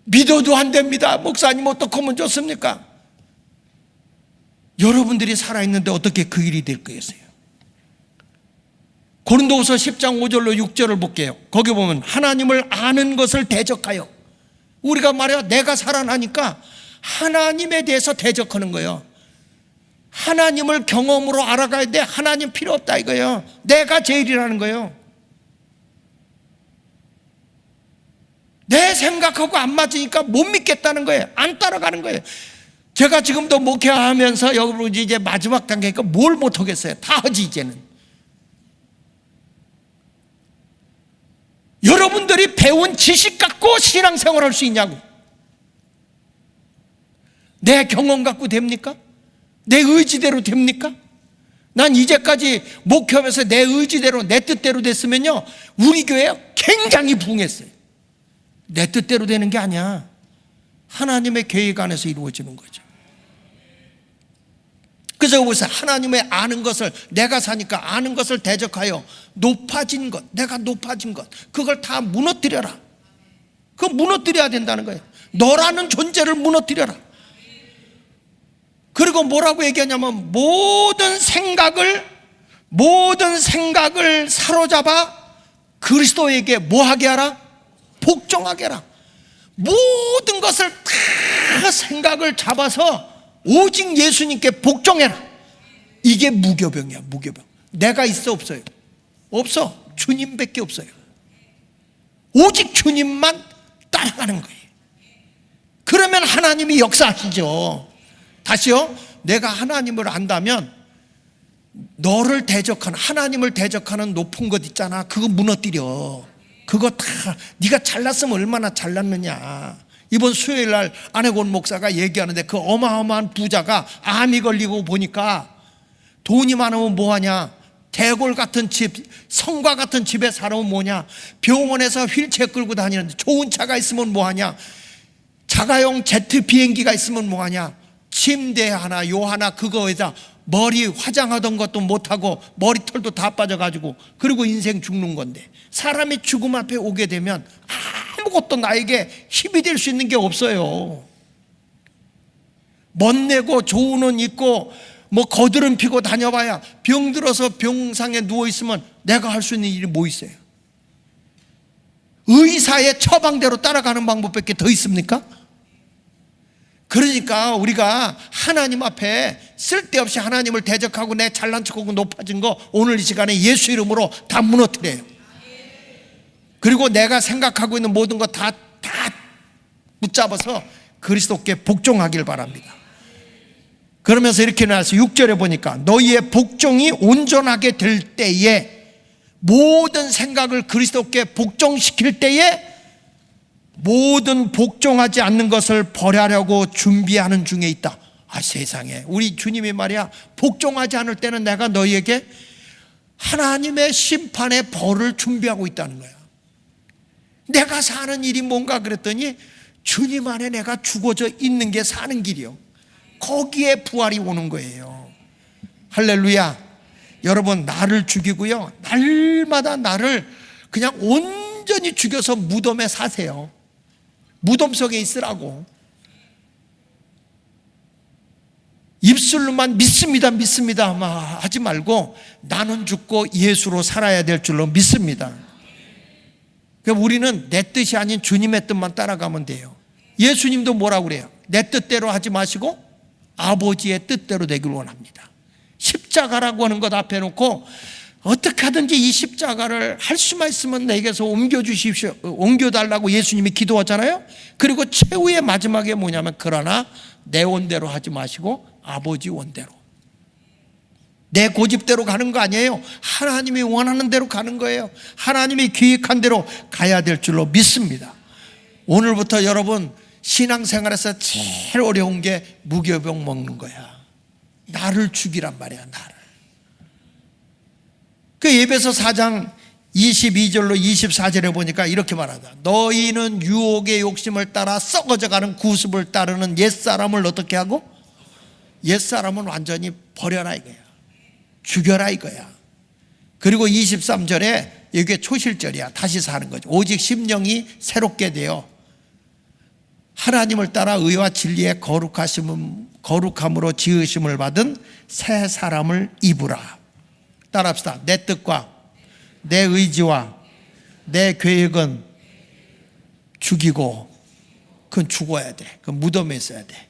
믿어도 안 됩니다. 목사님 어떻게 하면 좋습니까? 여러분들이 살아있는데 어떻게 그 일이 될 거겠어요? 고린도후서 10장 5절로 6절을 볼게요. 거기 보면 하나님을 아는 것을 대적하여, 우리가 말이야 내가 살아나니까 하나님에 대해서 대적하는 거예요. 하나님을 경험으로 알아가야 돼. 하나님 필요 없다 이거예요. 내가 제일이라는 거예요. 내 생각하고 안 맞으니까 못 믿겠다는 거예요. 안 따라가는 거예요. 제가 지금도 목회하면서 여러분 이제 마지막 단계니까 뭘 못하겠어요. 다 하지 이제는. 여러분들이 배운 지식 갖고 신앙생활 할 수 있냐고. 내 경험 갖고 됩니까? 내 의지대로 됩니까? 난 이제까지 목회하면서 내 의지대로 내 뜻대로 됐으면요 우리 교회 굉장히 부흥했어요. 내 뜻대로 되는 게 아니야. 하나님의 계획 안에서 이루어지는 거죠. 그래서 보세요. 하나님의 아는 것을, 내가 사니까 아는 것을 대적하여 높아진 것, 내가 높아진 것, 그걸 다 무너뜨려라. 그거 무너뜨려야 된다는 거예요. 너라는 존재를 무너뜨려라. 그리고 뭐라고 얘기하냐면 모든 생각을 사로잡아 그리스도에게 뭐 하게 하라? 복종하게 하라. 모든 것을 다 생각을 잡아서 오직 예수님께 복종해라. 이게 무교병이야. 무교병. 내가 있어 없어요? 없어. 주님밖에 없어요. 오직 주님만 따라가는 거예요. 그러면 하나님이 역사하시죠. 다시요, 내가 하나님을 안다면 너를 대적하는, 하나님을 대적하는 높은 것 있잖아. 그거 무너뜨려. 그거 다 네가 잘났으면 얼마나 잘났느냐. 이번 수요일 날 안혜곤 목사가 얘기하는데 그 어마어마한 부자가 암이 걸리고 보니까 돈이 많으면 뭐하냐, 대골 같은 집, 성과 같은 집에 살아면 뭐냐, 병원에서 휠체어 끌고 다니는데 좋은 차가 있으면 뭐하냐, 자가용 제트 비행기가 있으면 뭐하냐, 침대 하나 요 하나 그거에다 머리 화장하던 것도 못하고 머리털도 다 빠져가지고, 그리고 인생 죽는 건데, 사람이 죽음 앞에 오게 되면 아무것도 나에게 힘이 될 수 있는 게 없어요. 멋내고 좋은 옷 입고 뭐 거드름 피고 다녀봐야 병들어서 병상에 누워있으면 내가 할 수 있는 일이 뭐 있어요? 의사의 처방대로 따라가는 방법밖에 더 있습니까? 그러니까 우리가 하나님 앞에 쓸데없이 하나님을 대적하고 내 잘난 척하고 높아진 거 오늘 이 시간에 예수 이름으로 다 무너뜨려요. 그리고 내가 생각하고 있는 모든 거 다 붙잡아서 그리스도께 복종하길 바랍니다. 그러면서 이렇게 나와서 6절에 보니까 너희의 복종이 온전하게 될 때에, 모든 생각을 그리스도께 복종시킬 때에 모든 복종하지 않는 것을 버리려고 준비하는 중에 있다. 아, 세상에, 우리 주님이 말이야, 복종하지 않을 때는 내가 너희에게 하나님의 심판의 벌을 준비하고 있다는 거야. 내가 사는 일이 뭔가 그랬더니 주님 안에 내가 죽어져 있는 게 사는 길이요. 거기에 부활이 오는 거예요. 할렐루야. 여러분, 나를 죽이고요, 날마다 나를 그냥 온전히 죽여서 무덤에 사세요. 무덤 속에 있으라고. 입술로만 믿습니다 믿습니다 하지 말고 나는 죽고 예수로 살아야 될 줄로 믿습니다. 그럼 우리는 내 뜻이 아닌 주님의 뜻만 따라가면 돼요. 예수님도 뭐라고 그래요? 내 뜻대로 하지 마시고 아버지의 뜻대로 되길 원합니다. 십자가라고 하는 것 앞에 놓고 어떻게 하든지 이 십자가를 할 수만 있으면 내게서 옮겨주십시오, 옮겨달라고 예수님이 기도하잖아요. 그리고 최후의 마지막에 뭐냐면, 그러나 내 원대로 하지 마시고 아버지 원대로, 내 고집대로 가는 거 아니에요. 하나님이 원하는 대로 가는 거예요. 하나님이 계획한 대로 가야 될 줄로 믿습니다. 오늘부터 여러분 신앙생활에서 제일 어려운 게 무교병 먹는 거야. 나를 죽이란 말이야, 나를. 그 에베소 4장 22절로 24절에 보니까 이렇게 말하다. 너희는 유혹의 욕심을 따라 썩어져가는 구습을 따르는 옛사람을 어떻게 하고? 옛사람은 완전히 버려라 이거야. 죽여라 이거야. 그리고 23절에 이게 초실절이야. 다시 사는 거죠. 오직 심령이 새롭게 되어 하나님을 따라 의와 진리의 거룩함으로 지으심을 받은 새 사람을 입으라. 따라합시다. 내 뜻과 내 의지와 내 계획은 죽이고, 그건 죽어야 돼. 그건 무덤에 있어야 돼.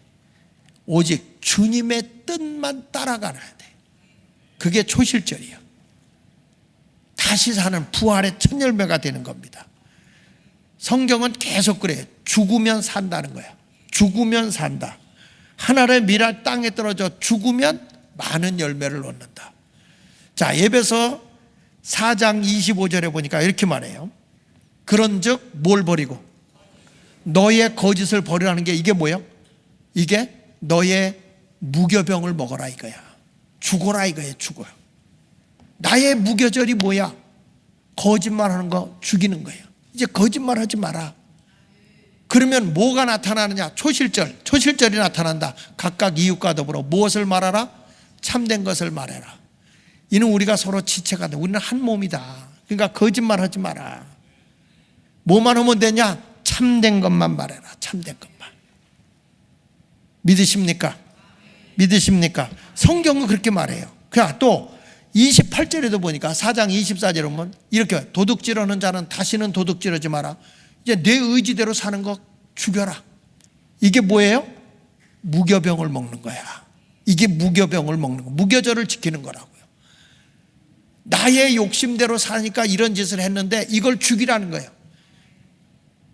오직 주님의 뜻만 따라가야 돼. 그게 초실절이에요. 다시 사는 부활의 첫 열매가 되는 겁니다. 성경은 계속 그래요. 죽으면 산다는 거야. 죽으면 산다. 하늘의 미랄 땅에 떨어져 죽으면 많은 열매를 얻는다. 자, 에베소 4장 25절에 보니까 이렇게 말해요. 그런즉 뭘 버리고? 너의 거짓을 버리라는 게 이게 뭐예요? 이게 너의 무교병을 먹어라 이거야. 죽어라 이거야. 죽어요. 나의 무교절이 뭐야? 거짓말하는 거 죽이는 거예요. 이제 거짓말하지 마라. 그러면 뭐가 나타나느냐? 초실절이 나타난다. 각각 이웃과 더불어 무엇을 말하라? 참된 것을 말해라. 이는 우리가 서로 지체가 돼. 우리는 한 몸이다. 그러니까 거짓말하지 마라. 뭐만 하면 되냐? 참된 것만 말해라. 참된 것만. 믿으십니까? 믿으십니까? 성경은 그렇게 말해요. 그냥 또 28절에도 보니까 4장 24절에 보면 이렇게 도둑질하는 자는 다시는 도둑질하지 마라. 이제 내 의지대로 사는 거 죽여라. 이게 뭐예요? 무교병을 먹는 거야. 이게 무교병을 먹는 거. 무교절을 지키는 거라고요. 나의 욕심대로 사니까 이런 짓을 했는데 이걸 죽이라는 거예요.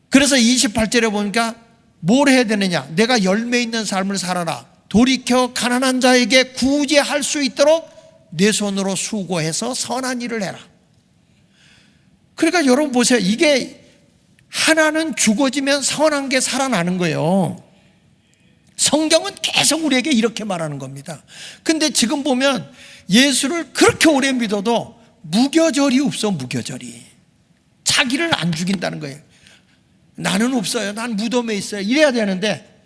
그래서 28절에 보니까 뭘 해야 되느냐? 내가 열매 있는 삶을 살아라. 돌이켜 가난한 자에게 구제할 수 있도록 내 손으로 수고해서 선한 일을 해라. 그러니까 여러분 보세요. 이게 하나는 죽어지면 선한 게 살아나는 거예요. 성경은 계속 우리에게 이렇게 말하는 겁니다. 근데 지금 보면 예수를 그렇게 오래 믿어도 무교절이 없어. 무교절이. 자기를 안 죽인다는 거예요. 나는 없어요. 난 무덤에 있어요. 이래야 되는데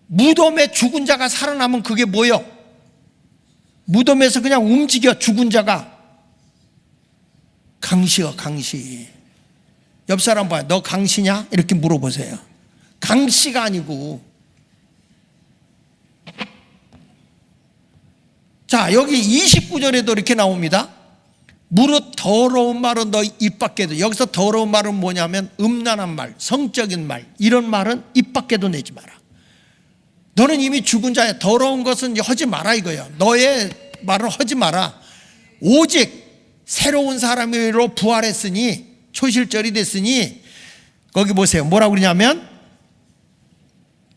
무덤에 죽은 자가 살아나면 그게 뭐예요? 무덤에서 그냥 움직여. 죽은 자가 강시여. 강시. 옆 사람 봐요. 너 강시냐? 이렇게 물어보세요. 강시가 아니고. 자, 여기 29절에도 이렇게 나옵니다. 무릇 더러운 말은 너 입 밖에도. 여기서 더러운 말은 뭐냐면 음란한 말, 성적인 말, 이런 말은 입 밖에도 내지 마라. 너는 이미 죽은 자야. 더러운 것은 하지 마라 이거야. 너의 말을 하지 마라. 오직 새로운 사람으로 부활했으니, 초실절이 됐으니, 거기 보세요. 뭐라고 그러냐면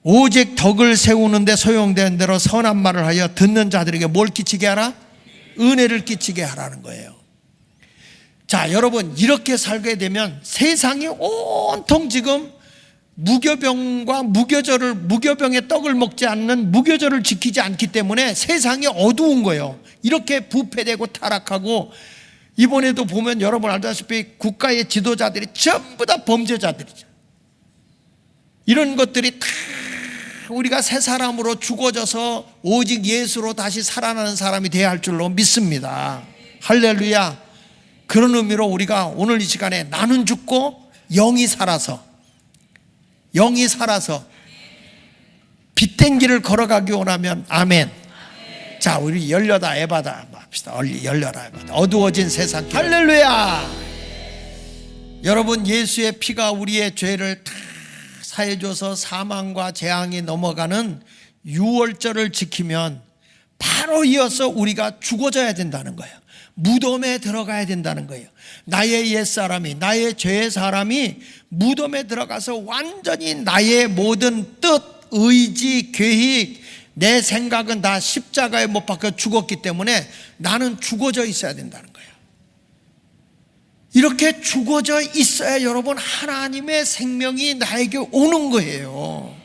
오직 덕을 세우는데 소용되는 대로 선한 말을 하여 듣는 자들에게 뭘 끼치게 하라? 은혜를 끼치게 하라는 거예요. 자, 여러분 이렇게 살게 되면 세상이 온통 지금 무교병과 무교병의 떡을 먹지 않는 무교절을 지키지 않기 때문에 세상이 어두운 거예요. 이렇게 부패되고 타락하고, 이번에도 보면 여러분 알다시피 국가의 지도자들이 전부 다 범죄자들이죠. 이런 것들이 다 우리가 새 사람으로 죽어져서 오직 예수로 다시 살아나는 사람이 되어야 할 줄로 믿습니다. 할렐루야. 그런 의미로 우리가 오늘 이 시간에 나는 죽고 영이 살아서 빛된 길을 걸어가기 원하면 아멘. 자, 우리 열려다 에바다 합시다. 열려라 에바다. 어두워진 세상 길. 할렐루야. 여러분, 예수의 피가 우리의 죄를 다 사해줘서 사망과 재앙이 넘어가는 유월절을 지키면 바로 이어서 우리가 죽어져야 된다는 거예요. 무덤에 들어가야 된다는 거예요. 나의 옛사람이, 나의 죄의 사람이 무덤에 들어가서 완전히 나의 모든 뜻, 의지, 계획, 내 생각은 다 십자가에 못 박혀 죽었기 때문에 나는 죽어져 있어야 된다는 거예요. 이렇게 죽어져 있어야 여러분 하나님의 생명이 나에게 오는 거예요.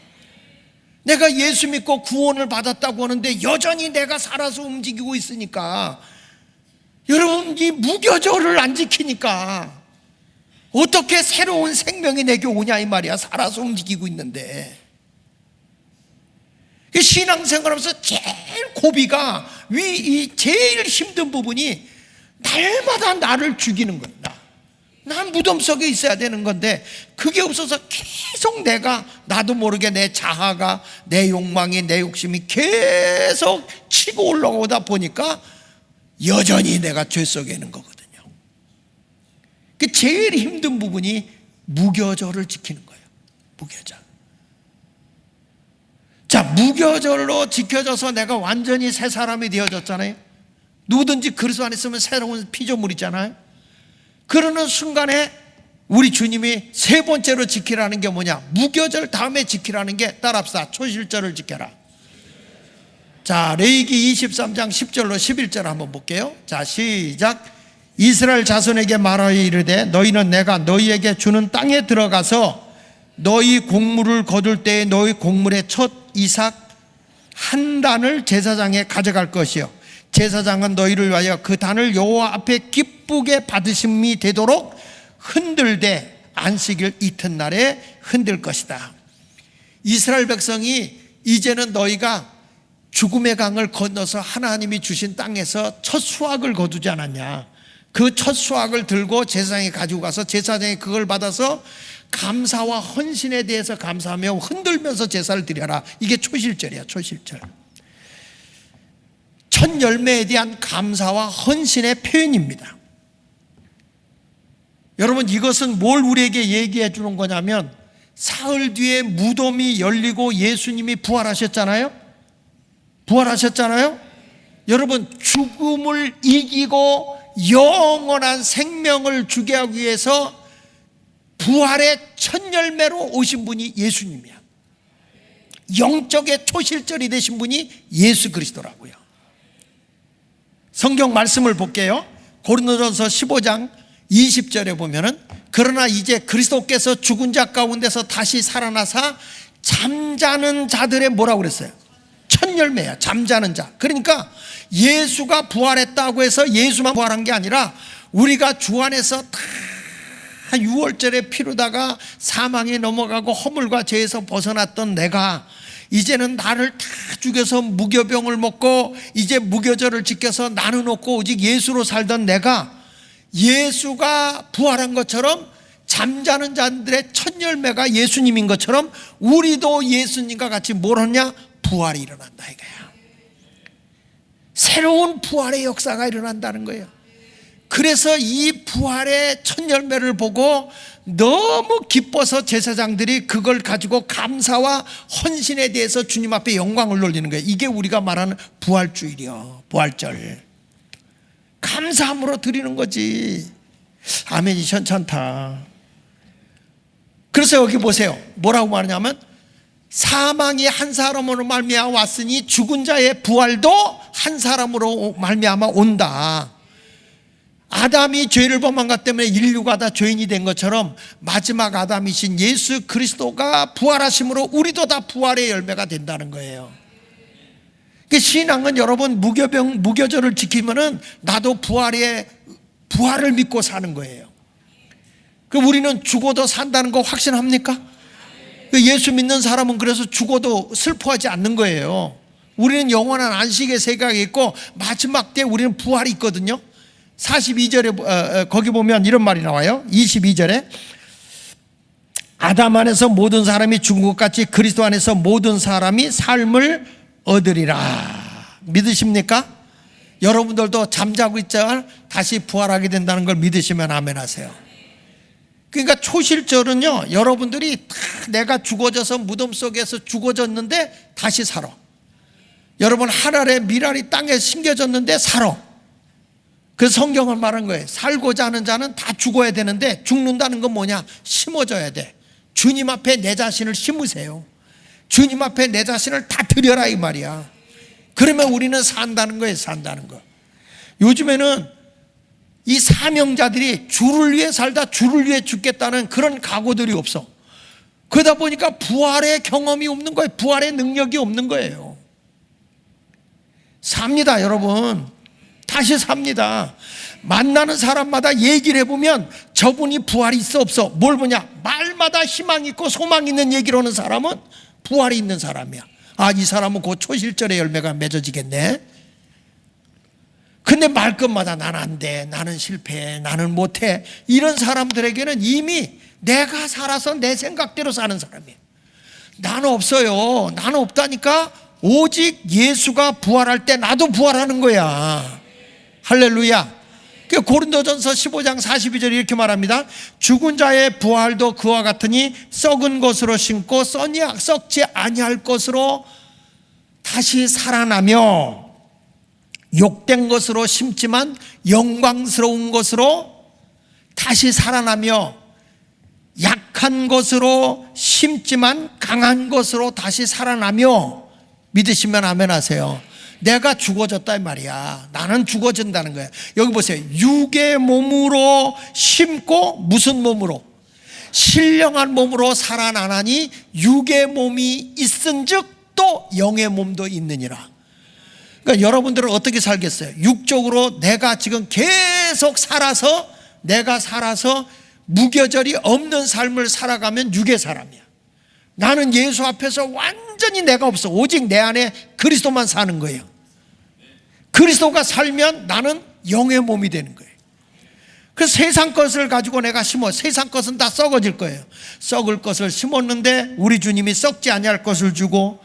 내가 예수 믿고 구원을 받았다고 하는데 여전히 내가 살아서 움직이고 있으니까, 여러분 이 무교절을 안 지키니까 어떻게 새로운 생명이 내게 오냐 이 말이야. 살아서 움직이고 있는데. 신앙생활하면서 제일 고비가 제일 힘든 부분이 날마다 나를 죽이는 거야. 난 무덤 속에 있어야 되는 건데 그게 없어서 계속 나도 모르게 내 자아가, 내 욕망이, 내 욕심이 계속 치고 올라오다 보니까 여전히 내가 죄 속에 있는 거거든요. 그 제일 힘든 부분이 무교절을 지키는 거예요. 무교절. 자, 무교절로 지켜져서 내가 완전히 새 사람이 되어졌잖아요. 누구든지 그리스도 안에 있으면 새로운 피조물이잖아요. 그러는 순간에 우리 주님이 세 번째로 지키라는 게 뭐냐? 무교절 다음에 지키라는 게 따라합시다. 초실절을 지켜라. 자, 레위기 23장 10절로 11절 한번 볼게요. 자, 시작. 이스라엘 자손에게 말하여 이르되 너희는 내가 너희에게 주는 땅에 들어가서 너희 곡물을 거둘 때에 너희 곡물의 첫 이삭 한 단을 제사장에 가져갈 것이요 제사장은 너희를 위하여 그 단을 여호와 앞에 기쁘게 받으심이 되도록 흔들되 안식일 이튿날에 흔들 것이다. 이스라엘 백성이 이제는 너희가 죽음의 강을 건너서 하나님이 주신 땅에서 첫 수확을 거두지 않았냐. 그 첫 수확을 들고 제사장에 가지고 가서 제사장이 그걸 받아서 감사와 헌신에 대해서 감사하며 흔들면서 제사를 드려라. 이게 초실절이야. 초실절. 첫 열매에 대한 감사와 헌신의 표현입니다. 여러분, 이것은 뭘 우리에게 얘기해 주는 거냐면 사흘 뒤에 무덤이 열리고 예수님이 부활하셨잖아요. 부활하셨잖아요. 여러분, 죽음을 이기고 영원한 생명을 주게 하기 위해서 부활의 첫 열매로 오신 분이 예수님이야. 영적의 초실절이 되신 분이 예수 그리스도라고요. 성경 말씀을 볼게요. 고린도전서 15장 20절에 보면은 그러나 이제 그리스도께서 죽은 자 가운데서 다시 살아나사 잠자는 자들의 뭐라고 그랬어요? 첫 열매야. 잠자는 자. 그러니까 예수가 부활했다고 해서 예수만 부활한 게 아니라 우리가 주 안에서 다 6월절에 피로다가 사망에 넘어가고 허물과 죄에서 벗어났던 내가 이제는 나를 다 죽여서 무교병을 먹고 이제 무교절을 지켜서 나는 없고 오직 예수로 살던 내가 예수가 부활한 것처럼 잠자는 자들의 첫 열매가 예수님인 것처럼 우리도 예수님과 같이 뭘 하냐? 부활이 일어난다 이거야. 새로운 부활의 역사가 일어난다는 거예요. 그래서 이 부활의 첫 열매를 보고 너무 기뻐서 제사장들이 그걸 가지고 감사와 헌신에 대해서 주님 앞에 영광을 돌리는 거예요. 이게 우리가 말하는 부활주일이요. 부활절. 감사함으로 드리는 거지. 아멘이 괜찮다. 그래서 여기 보세요. 뭐라고 말하냐면 사망이 한 사람으로 말미암아 왔으니 죽은 자의 부활도 한 사람으로 말미암아 온다. 아담이 죄를 범한 것 때문에 인류가 다 죄인이 된 것처럼 마지막 아담이신 예수 그리스도가 부활하심으로 우리도 다 부활의 열매가 된다는 거예요. 신앙은 여러분 무교절을 지키면은 나도 부활을 믿고 사는 거예요. 우리는 죽어도 산다는 거 확신합니까? 예수 믿는 사람은 그래서 죽어도 슬퍼하지 않는 거예요. 우리는 영원한 안식의 생각이 있고 마지막 때 우리는 부활이 있거든요. 42절에 거기 보면 이런 말이 나와요. 22절에 아담 안에서 모든 사람이 죽은 것 같이 그리스도 안에서 모든 사람이 삶을 얻으리라. 믿으십니까? 여러분들도 잠자고 있자가 다시 부활하게 된다는 걸 믿으시면 아멘 하세요. 그러니까 초실절은요, 여러분들이 다 내가 죽어져서 무덤 속에서 죽어졌는데 다시 살아. 여러분 하늘의 미랄이 땅에 심겨졌는데 살아. 그 성경은 말한 거예요. 살고자 하는 자는 다 죽어야 되는데 죽는다는 건 뭐냐? 심어져야 돼. 주님 앞에 내 자신을 심으세요. 주님 앞에 내 자신을 다 드려라 이 말이야. 그러면 우리는 산다는 거예요. 산다는 거. 요즘에는 이 사명자들이 주를 위해 살다 주를 위해 죽겠다는 그런 각오들이 없어. 그러다 보니까 부활의 경험이 없는 거예요. 부활의 능력이 없는 거예요. 삽니다 여러분. 다시 삽니다. 만나는 사람마다 얘기를 해보면 저분이 부활이 있어 없어? 뭘 보냐? 말마다 희망 있고 소망 있는 얘기를 하는 사람은 부활이 있는 사람이야. 아, 이 사람은 곧 초실절의 열매가 맺어지겠네. 근데 말끝마다 나는 안 돼, 나는 실패해, 나는 못해, 이런 사람들에게는 이미 내가 살아서 내 생각대로 사는 사람이에요. 나는 없어요. 나는 없다니까. 오직 예수가 부활할 때 나도 부활하는 거야. 할렐루야. 고린도전서 15장 42절 이렇게 말합니다. 죽은 자의 부활도 그와 같으니 썩은 것으로 심고 썩지 아니할 것으로 다시 살아나며, 욕된 것으로 심지만 영광스러운 것으로 다시 살아나며, 약한 것으로 심지만 강한 것으로 다시 살아나며. 믿으시면 아멘 하세요. 내가 죽어졌다 이 말이야. 나는 죽어진다는 거야. 여기 보세요. 육의 몸으로 심고, 무슨 몸으로? 신령한 몸으로 살아나나니 육의 몸이 있은즉 또 영의 몸도 있느니라. 그러니까 여러분들은 어떻게 살겠어요? 육적으로 내가 지금 계속 내가 살아서 무교절이 없는 삶을 살아가면 육의 사람이야. 나는 예수 앞에서 완전히 내가 없어. 오직 내 안에 그리스도만 사는 거예요. 그리스도가 살면 나는 영의 몸이 되는 거예요. 그래서 세상 것을 가지고 내가 심어, 세상 것은 다 썩어질 거예요. 썩을 것을 심었는데 우리 주님이 썩지 아니할 것을 주고,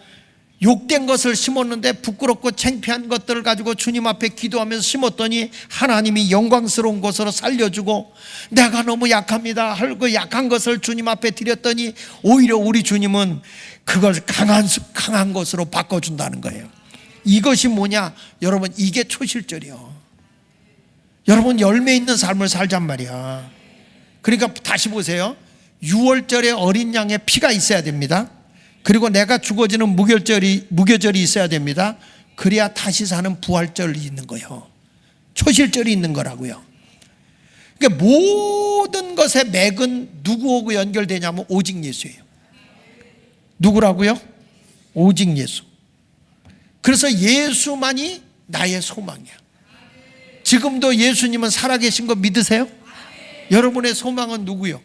욕된 것을 심었는데 부끄럽고 창피한 것들을 가지고 주님 앞에 기도하면서 심었더니 하나님이 영광스러운 것으로 살려주고, 내가 너무 약합니다 하고 약한 것을 주님 앞에 드렸더니 오히려 우리 주님은 그걸 강한 것으로 바꿔준다는 거예요. 이것이 뭐냐? 여러분, 이게 초실절이요. 여러분, 열매 있는 삶을 살잔 말이야. 그러니까 다시 보세요. 6월절에 어린 양의 피가 있어야 됩니다. 그리고 내가 죽어지는 무교절이 있어야 됩니다. 그래야 다시 사는 부활절이 있는 거예요. 초실절이 있는 거라고요. 그러니까 모든 것의 맥은 누구하고 연결되냐면 오직 예수예요. 누구라고요? 오직 예수. 그래서 예수만이 나의 소망이야. 지금도 예수님은 살아계신 거 믿으세요? 여러분의 소망은 누구요?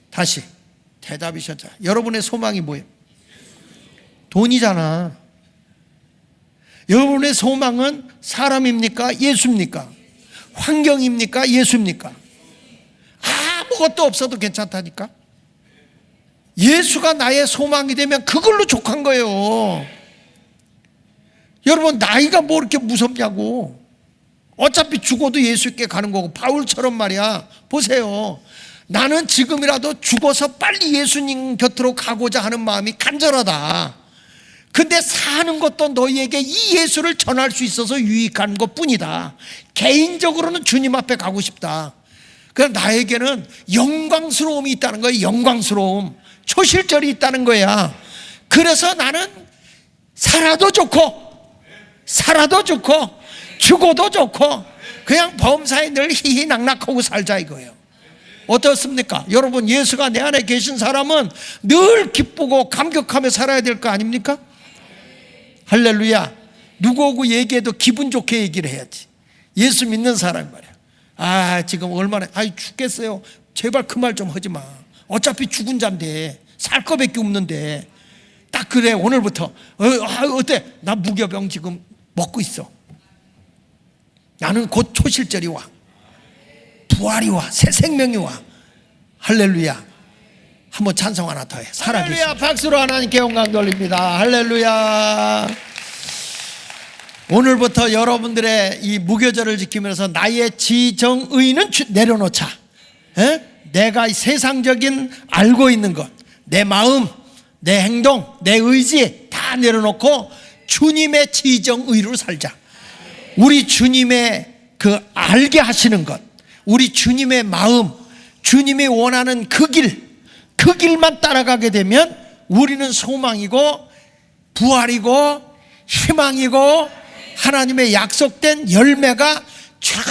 다시 대답이셨죠. 여러분의 소망이 뭐예요? 돈이잖아. 여러분의 소망은 사람입니까? 예수입니까? 환경입니까? 예수입니까? 아무것도 없어도 괜찮다니까. 예수가 나의 소망이 되면 그걸로 족한 거예요. 여러분, 나이가 뭐 이렇게 무섭냐고. 어차피 죽어도 예수께 가는 거고. 바울처럼 말이야. 보세요. 나는 지금이라도 죽어서 빨리 예수님 곁으로 가고자 하는 마음이 간절하다. 근데 사는 것도 너희에게 이 예수를 전할 수 있어서 유익한 것 뿐이다. 개인적으로는 주님 앞에 가고 싶다. 그럼 나에게는 영광스러움이 있다는 거예요. 영광스러움. 초실절이 있다는 거야. 그래서 나는 살아도 좋고 죽어도 좋고 그냥 범사에 늘 희희낙낙하고 살자 이거예요. 어떻습니까? 여러분, 예수가 내 안에 계신 사람은 늘 기쁘고 감격하며 살아야 될 거 아닙니까? 할렐루야. 누구하고 얘기해도 기분 좋게 얘기를 해야지. 예수 믿는 사람 말이야. 지금 얼마나 죽겠어요. 제발 그 말 좀 하지 마. 어차피 죽은 잔데 살 거밖에 없는데. 딱 그래. 오늘부터 어때? 나 무교병 지금 먹고 있어. 나는 곧 초실절이 와. 부활이 와. 새 생명이 와. 할렐루야. 한번 찬송 하나 더 해. 살아계시. 할렐루야. 박수로 하나님께 영광 돌립니다. 할렐루야. 오늘부터 여러분들의 이 무교절을 지키면서 나의 지정의는 내려놓자. 내가 세상적인 알고 있는 것, 내 마음, 내 행동, 내 의지 다 내려놓고 주님의 지정의로 살자. 우리 주님의 그 알게 하시는 것, 우리 주님의 마음, 주님이 원하는 그 길만 따라가게 되면 우리는 소망이고 부활이고 희망이고 하나님의 약속된 열매가 쫙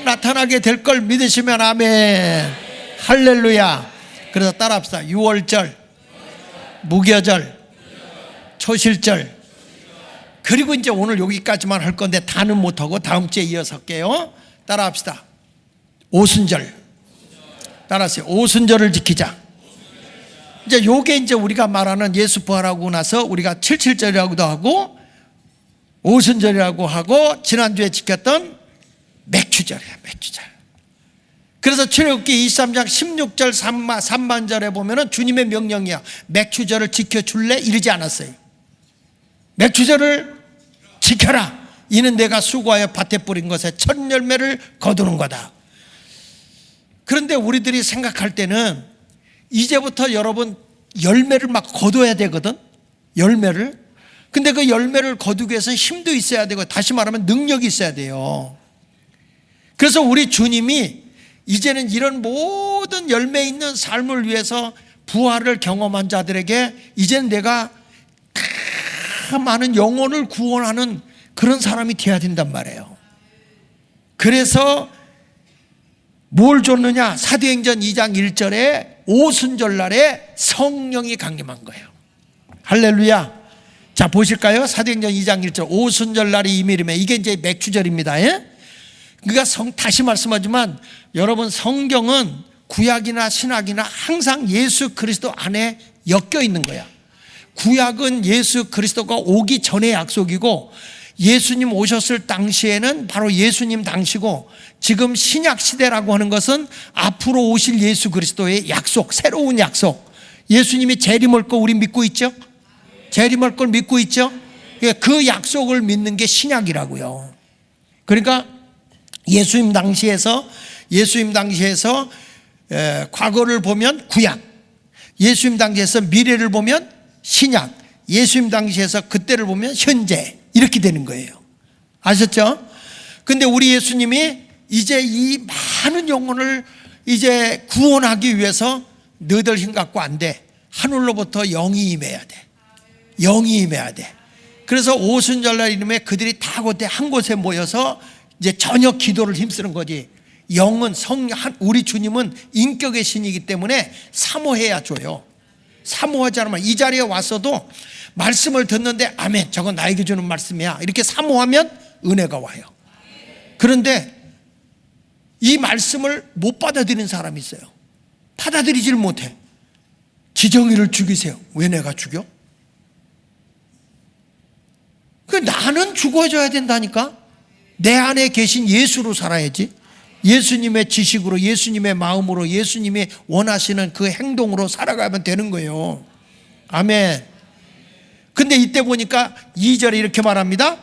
나타나게 될 걸 믿으시면 아멘. 할렐루야. 그래서 따라합시다. 6월절, 무교절, 초실절. 그리고 이제 오늘 여기까지만 할 건데 다는 못하고 다음 주에 이어서 할게요. 따라합시다. 오순절. 따라하세요. 오순절을 지키자. 이제 요게 이제 우리가 말하는 예수 부활하고 나서 우리가 77절이라고도 하고 오순절이라고 하고 지난주에 지켰던 맥추절이에요. 맥추절. 그래서 출애굽기 23장 16절 3만절에 보면은 주님의 명령이야. 맥추절을 지켜줄래? 이러지 않았어요. 맥추절을 지켜라. 이는 내가 수고하여 밭에 뿌린 것에 첫 열매를 거두는 거다. 그런데 우리들이 생각할 때는 이제부터 여러분 열매를 막 거둬야 되거든. 열매를. 근데 그 열매를 거두기 위해서 힘도 있어야 되고, 다시 말하면 능력이 있어야 돼요. 그래서 우리 주님이 이제는 이런 모든 열매 있는 삶을 위해서 부활을 경험한 자들에게 이제는 내가 많은 영혼을 구원하는 그런 사람이 되어야 된단 말이에요. 그래서 뭘 줬느냐? 사도행전 2장 1절에 오순절날에 성령이 강림한 거예요. 할렐루야. 자, 보실까요? 사도행전 2장 1절 오순절날이 이미림에, 이게 이제 맥주절입니다. 예? 그러니까 다시 말씀하지만 여러분, 성경은 구약이나 신약이나 항상 예수 그리스도 안에 엮여 있는 거야. 구약은 예수 그리스도가 오기 전의 약속이고, 예수님 오셨을 당시에는 바로 예수님 당시고, 지금 신약 시대라고 하는 것은 앞으로 오실 예수 그리스도의 약속, 새로운 약속. 예수님이 재림할 거 우리 믿고 있죠? 재림할 걸 믿고 있죠? 그 약속을 믿는 게 신약이라고요. 그러니까 예수님 당시에서 과거를 보면 구약, 예수님 당시에서 미래를 보면 신약, 예수님 당시에서 그때를 보면 현재, 이렇게 되는 거예요. 아셨죠? 근데 우리 예수님이 이제 이 많은 영혼을 이제 구원하기 위해서 너희들 힘 갖고 안 돼. 하늘로부터 영이 임해야 돼. 영이 임해야 돼. 그래서 오순절날 이름에 그들이 다 그때 한 곳에 모여서 이제 저녁 기도를 힘쓰는 거지. 영은 우리 주님은 인격의 신이기 때문에 사모해야 줘요. 사모하지 않으면, 이 자리에 왔어도 말씀을 듣는데 아멘, 저건 나에게 주는 말씀이야, 이렇게 사모하면 은혜가 와요. 그런데 이 말씀을 못 받아들이는 사람이 있어요. 받아들이질 못해. 지정이를 죽이세요. 왜 내가 죽여? 나는 죽어줘야 된다니까. 내 안에 계신 예수로 살아야지. 예수님의 지식으로, 예수님의 마음으로, 예수님이 원하시는 그 행동으로 살아가면 되는 거예요. 아멘. 근데 이때 보니까 2절에 이렇게 말합니다.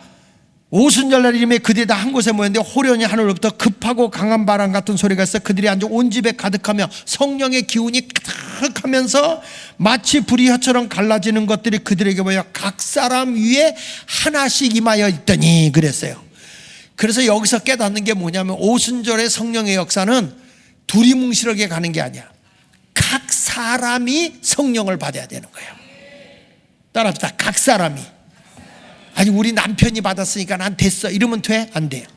오순절날 이름에 그들이 다 한 곳에 모였는데 호련히 하늘로부터 급하고 강한 바람 같은 소리가 있어 그들이 앉아 온 집에 가득하며 성령의 기운이 가득하면서 마치 불이 혀처럼 갈라지는 것들이 그들에게 모여 각 사람 위에 하나씩 임하여 있더니, 그랬어요. 그래서 여기서 깨닫는 게 뭐냐면, 오순절의 성령의 역사는 두리뭉실하게 가는 게 아니야. 각 사람이 성령을 받아야 되는 거예요. 따라합시다. 각 사람이. 아니, 우리 남편이 받았으니까 난 됐어, 이러면 돼? 안 돼요.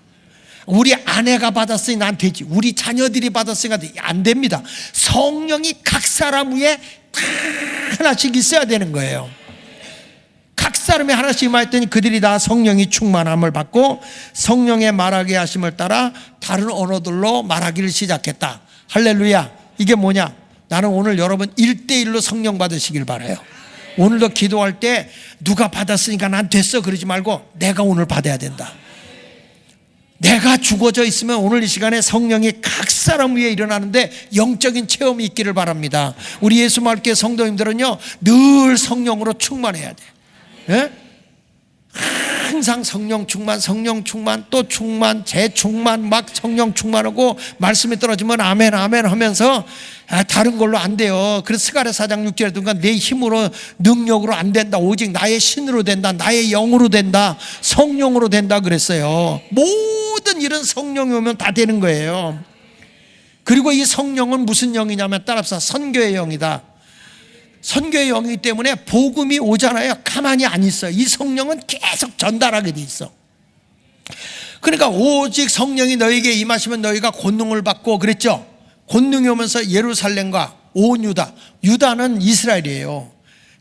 우리 아내가 받았으니 난 되지, 우리 자녀들이 받았으니까 안 됩니다. 성령이 각 사람 위에 하나씩 있어야 되는 거예요. 각 사람이 하나씩 임하였더니 그들이 다 성령이 충만함을 받고 성령의 말하게 하심을 따라 다른 언어들로 말하기를 시작했다. 할렐루야. 이게 뭐냐? 나는 오늘 여러분 1대1로 성령 받으시길 바라요. 오늘도 기도할 때 누가 받았으니까 난 됐어 그러지 말고 내가 오늘 받아야 된다. 내가 죽어져 있으면 오늘 이 시간에 성령이 각 사람 위에 일어나는데 영적인 체험이 있기를 바랍니다. 우리 예수 말교회 성도님들은요, 늘 성령으로 충만해야 돼. 예? 항상 성령 충만, 또 충만, 재충만, 막 성령 충만하고 말씀이 떨어지면 아멘 아멘 하면서 다른 걸로 안 돼요. 그래서 스가랴 4장 6절에 보니까 내 힘으로 능력으로 안 된다. 오직 나의 신으로 된다. 나의 영으로 된다. 성령으로 된다 그랬어요. 모든 일은 성령이 오면 다 되는 거예요. 그리고 이 성령은 무슨 영이냐면 따라서 선교의 영이다. 선교의 영이기 때문에 복음이 오잖아요. 가만히 안 있어요. 이 성령은 계속 전달하게 돼 있어. 그러니까 오직 성령이 너에게 임하시면 너희가 권능을 받고 그랬죠. 권능이 오면서 예루살렘과 온 유다는 이스라엘이에요.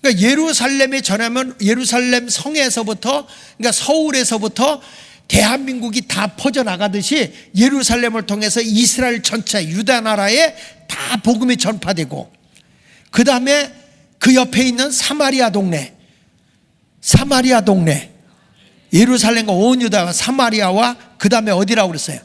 그러니까 예루살렘에 전하면 예루살렘 성에서부터, 그러니까 서울에서부터 대한민국이 다 퍼져나가듯이 예루살렘을 통해서 이스라엘 전체 유다 나라에 다 복음이 전파되고, 그 다음에 그 옆에 있는 사마리아 동네, 예루살렘과 온 유다가 사마리아와 그 다음에 어디라고 그랬어요?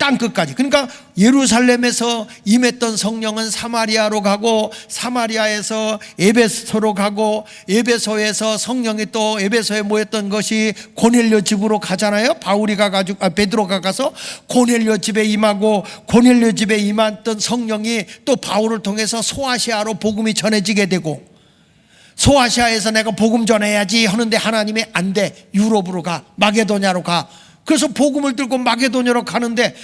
땅끝까지. 그러니까 예루살렘에서 임했던 성령은 사마리아로 가고, 사마리아에서 에베소로 가고, 에베소에서 성령이 또 에베소에 모였던 것이 고넬료 집으로 가잖아요. 베드로가 가서 고넬료 집에 임하고, 고넬료 집에 임했던 성령이 또 바울을 통해서 소아시아로 복음이 전해지게 되고, 소아시아에서 내가 복음 전해야지 하는데 하나님이 안 돼, 유럽으로 가, 마게도냐로 가. 그래서 복음을 들고 마게도냐로 가는데,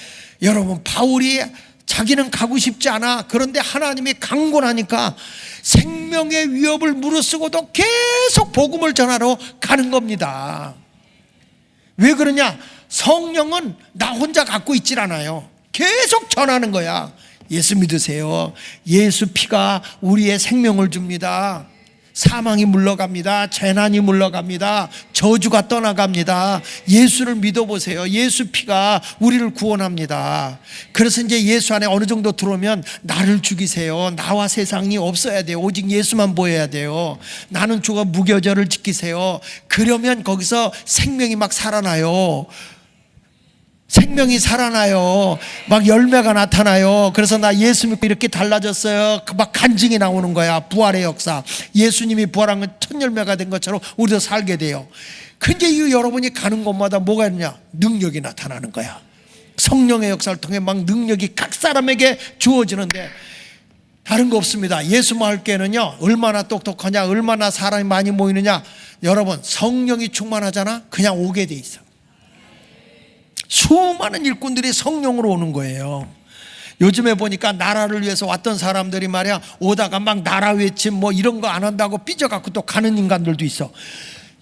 여러분, 바울이 자기는 가고 싶지 않아. 그런데 하나님이 강권하니까 생명의 위협을 무릅쓰고도 계속 복음을 전하러 가는 겁니다. 왜 그러냐? 성령은 나 혼자 갖고 있질 않아요. 계속 전하는 거야. 예수 믿으세요. 예수 피가 우리의 생명을 줍니다. 사망이 물러갑니다. 재난이 물러갑니다. 저주가 떠나갑니다. 예수를 믿어보세요. 예수 피가 우리를 구원합니다. 그래서 이제 예수 안에 어느 정도 들어오면 나를 죽이세요. 나와 세상이 없어야 돼요. 오직 예수만 보여야 돼요. 나는 죽어 무교절을 지키세요. 그러면 거기서 생명이 막 살아나요. 생명이 살아나요. 막 열매가 나타나요. 그래서 나 예수 믿고 이렇게 달라졌어요. 막 간증이 나오는 거야. 부활의 역사. 예수님이 부활한 건 첫 열매가 된 것처럼 우리도 살게 돼요. 근데 이 여러분이 가는 곳마다 뭐가 있느냐? 능력이 나타나는 거야. 성령의 역사를 통해 막 능력이 각 사람에게 주어지는데, 다른 거 없습니다. 예수 마을교회는요, 얼마나 똑똑하냐, 얼마나 사람이 많이 모이느냐. 여러분, 성령이 충만하잖아. 그냥 오게 돼 있어. 수많은 일꾼들이 성령으로 오는 거예요. 요즘에 보니까 나라를 위해서 왔던 사람들이 말이야, 오다가 막 나라 외침 뭐 이런 거 안 한다고 삐져갖고 또 가는 인간들도 있어.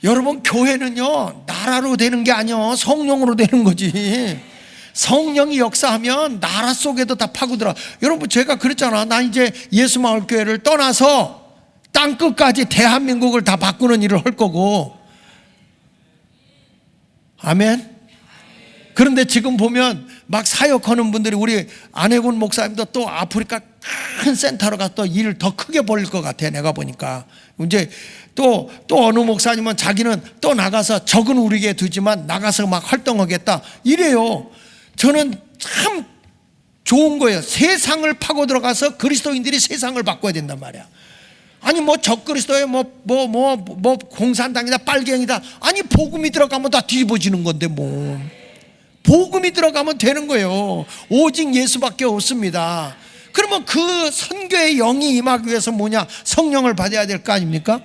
여러분, 교회는요 나라로 되는 게 아니요, 성령으로 되는 거지. 성령이 역사하면 나라 속에도 다 파고들어. 여러분, 제가 그랬잖아. 나 이제 예수마을교회를 떠나서 땅끝까지 대한민국을 다 바꾸는 일을 할 거고. 아멘. 그런데 지금 보면 막 사역하는 분들이, 우리 안혜군 목사님도 또 아프리카 큰 센터로 가서 또 일을 더 크게 벌릴 것 같아. 내가 보니까 이제 또 어느 목사님은 자기는 또 나가서 적은 우리에게 두지만 나가서 막 활동하겠다 이래요. 저는 참 좋은 거예요. 세상을 파고 들어가서 그리스도인들이 세상을 바꿔야 된단 말이야. 아니 뭐 적그리스도에 뭐 공산당이다 빨갱이다, 아니 복음이 들어가면 다 뒤집어지는 건데 뭐. 복음이 들어가면 되는 거예요. 오직 예수밖에 없습니다. 그러면 그 선교의 영이 임하기 위해서 뭐냐? 성령을 받아야 될 거 아닙니까?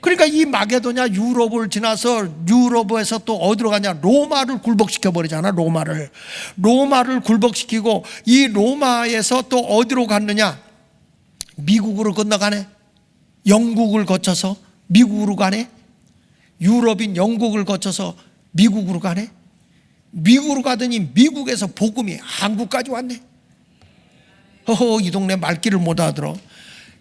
그러니까 이 마게도냐 유럽을 지나서 유럽에서 또 어디로 가냐? 로마를 굴복시켜 버리잖아. 로마를 굴복시키고, 이 로마에서 또 어디로 갔느냐? 미국으로 건너가네. 영국을 거쳐서 미국으로 가네. 유럽인 영국을 거쳐서 미국으로 가네. 미국으로 가더니 미국에서 복음이 한국까지 왔네. 이 동네 말귀를 못 알아들어.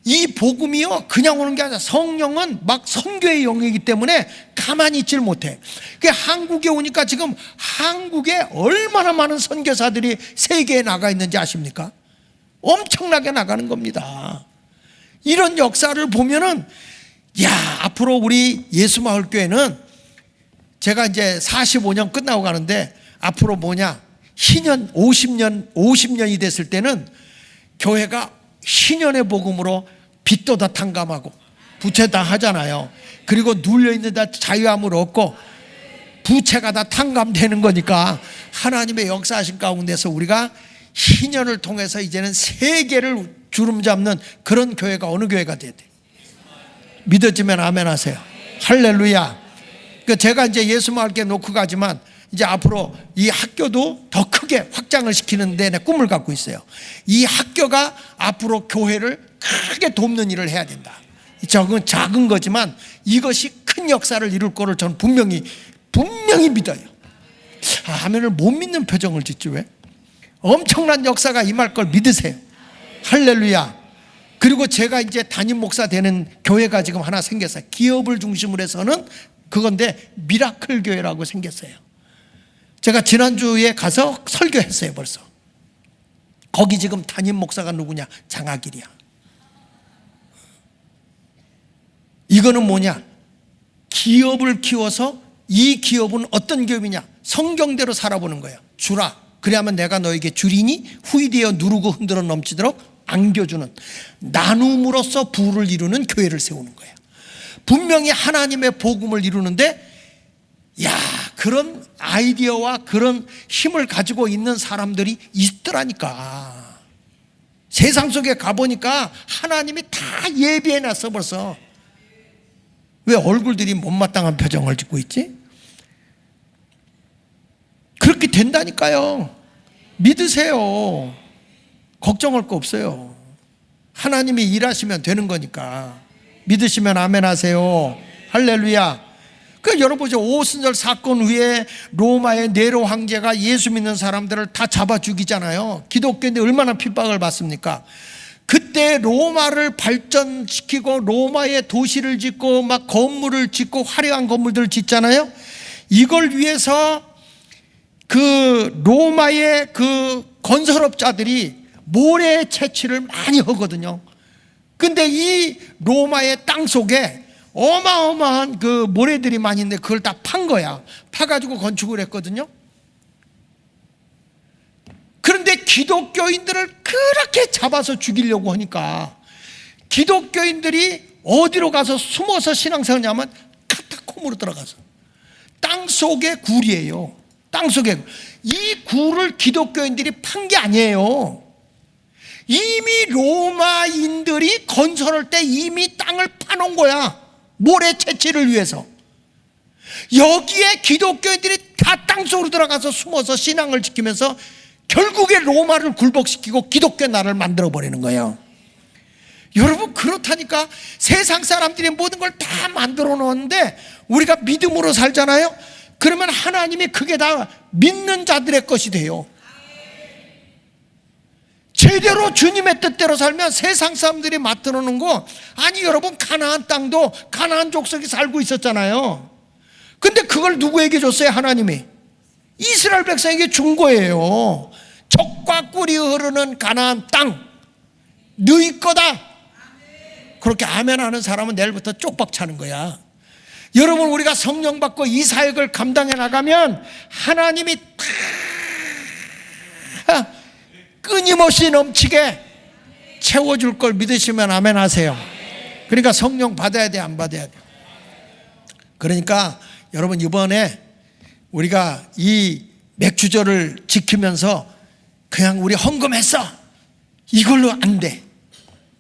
이 복음이요 그냥 오는 게 아니라 성령은 막 선교의 영이기 때문에 가만히 있질 못해. 그게 한국에 오니까 지금 한국에 얼마나 많은 선교사들이 세계에 나가 있는지 아십니까? 엄청나게 나가는 겁니다. 이런 역사를 보면은, 앞으로 우리 예수마을교회는, 제가 이제 45년 끝나고 가는데, 앞으로 뭐냐? 희년 50년이 됐을 때는 교회가 희년의 복음으로 빚도 다 탕감하고 부채 다 하잖아요. 그리고 눌려있는 데 자유함을 얻고 부채가 다 탕감되는 거니까, 하나님의 역사하신 가운데서 우리가 희년을 통해서 이제는 세계를 주름 잡는 그런 교회가 어느 교회가 돼야 돼. 믿어지면 아멘 하세요. 할렐루야. 제가 이제 예수마을교회 놓고 가지만, 이제 앞으로 이 학교도 더 크게 확장을 시키는 데 내 꿈을 갖고 있어요. 이 학교가 앞으로 교회를 크게 돕는 일을 해야 된다. 작은 거지만 이것이 큰 역사를 이룰 거를 저는 분명히 믿어요. 아멘을 못 믿는 표정을 짓지 왜? 엄청난 역사가 임할 걸 믿으세요. 할렐루야. 그리고 제가 이제 담임 목사 되는 교회가 지금 하나 생겼어요. 기업을 중심으로 해서는 그건데 미라클 교회라고 생겼어요. 제가 지난주에 가서 설교했어요. 벌써. 거기 지금 담임 목사가 누구냐? 장학일이야. 이거는 뭐냐? 기업을 키워서, 이 기업은 어떤 기업이냐? 성경대로 살아보는 거예요. 주라, 그래야만 내가 너에게 주리니 후이되어 누르고 흔들어 넘치도록 안겨주는, 나눔으로써 부를 이루는 교회를 세우는 거예요. 분명히 하나님의 복음을 이루는데 그런 아이디어와 그런 힘을 가지고 있는 사람들이 있더라니까. 세상 속에 가보니까 하나님이 다 예비해놨어 벌써. 왜 얼굴들이 못마땅한 표정을 짓고 있지? 그렇게 된다니까요. 믿으세요. 걱정할 거 없어요. 하나님이 일하시면 되는 거니까. 믿으시면 아멘 하세요. 할렐루야. 여러분 보죠. 오순절 사건 후에 로마의 네로 황제가 예수 믿는 사람들을 다 잡아 죽이잖아요. 기독교인들이 얼마나 핍박을 받습니까? 그때 로마를 발전시키고 로마의 도시를 짓고 막 건물을 짓고 화려한 건물들을 짓잖아요. 이걸 위해서 그 로마의 그 건설업자들이 모래 채취를 많이 하거든요. 근데 이 로마의 땅 속에 어마어마한 그 모래들이 많이 있는데 그걸 다 판 거야. 파가지고 건축을 했거든요. 그런데 기독교인들을 그렇게 잡아서 죽이려고 하니까 기독교인들이 어디로 가서 숨어서 신앙생활하냐면 카타콤으로 들어가서, 땅 속의 굴이에요. 땅 속에. 이 굴을 기독교인들이 판 게 아니에요. 이미 로마인들이 건설할 때 이미 땅을 파놓은 거야. 모래 채취를 위해서. 여기에 기독교인들이 다 땅속으로 들어가서 숨어서 신앙을 지키면서 결국에 로마를 굴복시키고 기독교 나라를 만들어버리는 거예요. 여러분, 그렇다니까. 세상 사람들이 모든 걸 다 만들어 놓았는데 우리가 믿음으로 살잖아요. 그러면 하나님이 그게 다 믿는 자들의 것이 돼요. 제대로 주님의 뜻대로 살면 세상 사람들이 만들어 놓은 거, 아니 여러분, 가나안 땅도 가나안 족속이 살고 있었잖아요. 근데 그걸 누구에게 줬어요? 하나님이 이스라엘 백성에게 준 거예요. 젖과 꿀이 흐르는 가나안 땅 너희 거다. 그렇게 아멘 하는 사람은 내일부터 쪽박 차는 거야. 여러분, 우리가 성령 받고 이 사역을 감당해 나가면 하나님이 다 끊임없이 넘치게 채워줄 걸 믿으시면 아멘 하세요. 그러니까 성령 받아야 돼, 안 받아야 돼? 그러니까 여러분, 이번에 우리가 이 맥주절을 지키면서 그냥 우리 헌금했어, 이걸로 안 돼.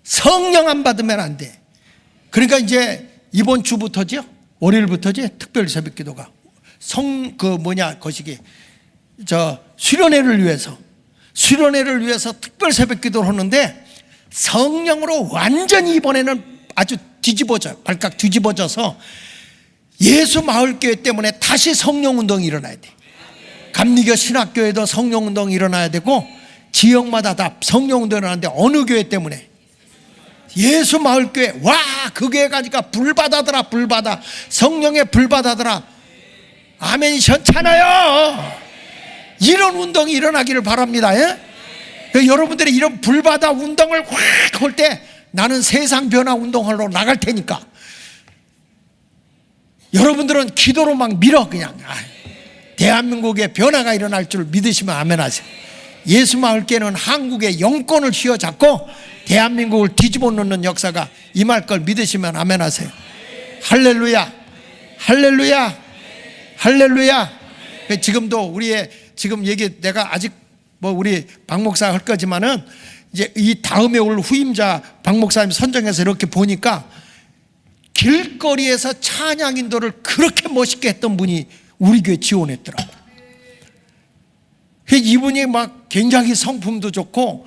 성령 안 받으면 안 돼. 그러니까 이제 이번 주부터죠, 월요일부터지, 특별 새벽 기도가 거시기 수련회를 위해서 특별 새벽 기도를 하는데, 성령으로 완전히 이번에는 아주 발칵 뒤집어져서 예수 마을교회 때문에 다시 성령운동이 일어나야 돼. 감리교 신학교에도 성령운동이 일어나야 되고, 지역마다 다 성령운동이 일어나는데, 어느 교회 때문에? 예수 마을교회. 와, 그 교회 가니까 불바다더라. 불바다. 성령의 불바다더라. 아멘이 현찮아요. 이런 운동이 일어나기를 바랍니다. 여러분들이 이런 불바다 운동을 확 할 때 나는 세상 변화 운동하러 나갈 테니까 여러분들은 기도로 막 밀어. 그냥 대한민국에 변화가 일어날 줄 믿으시면 아멘 하세요. 예수 마을교회는 한국의 영권을 휘어잡고 대한민국을 뒤집어 놓는 역사가 임할 걸 믿으시면 아멘 하세요. 할렐루야, 할렐루야, 할렐루야. 지금도 우리의 지금 얘기, 내가 아직 우리 박 목사 할 거지만은 이제 이 다음에 올 후임자 박 목사님 선정해서 이렇게 보니까 길거리에서 찬양 인도를 그렇게 멋있게 했던 분이 우리 교회 지원했더라고요. 이분이 막 굉장히 성품도 좋고,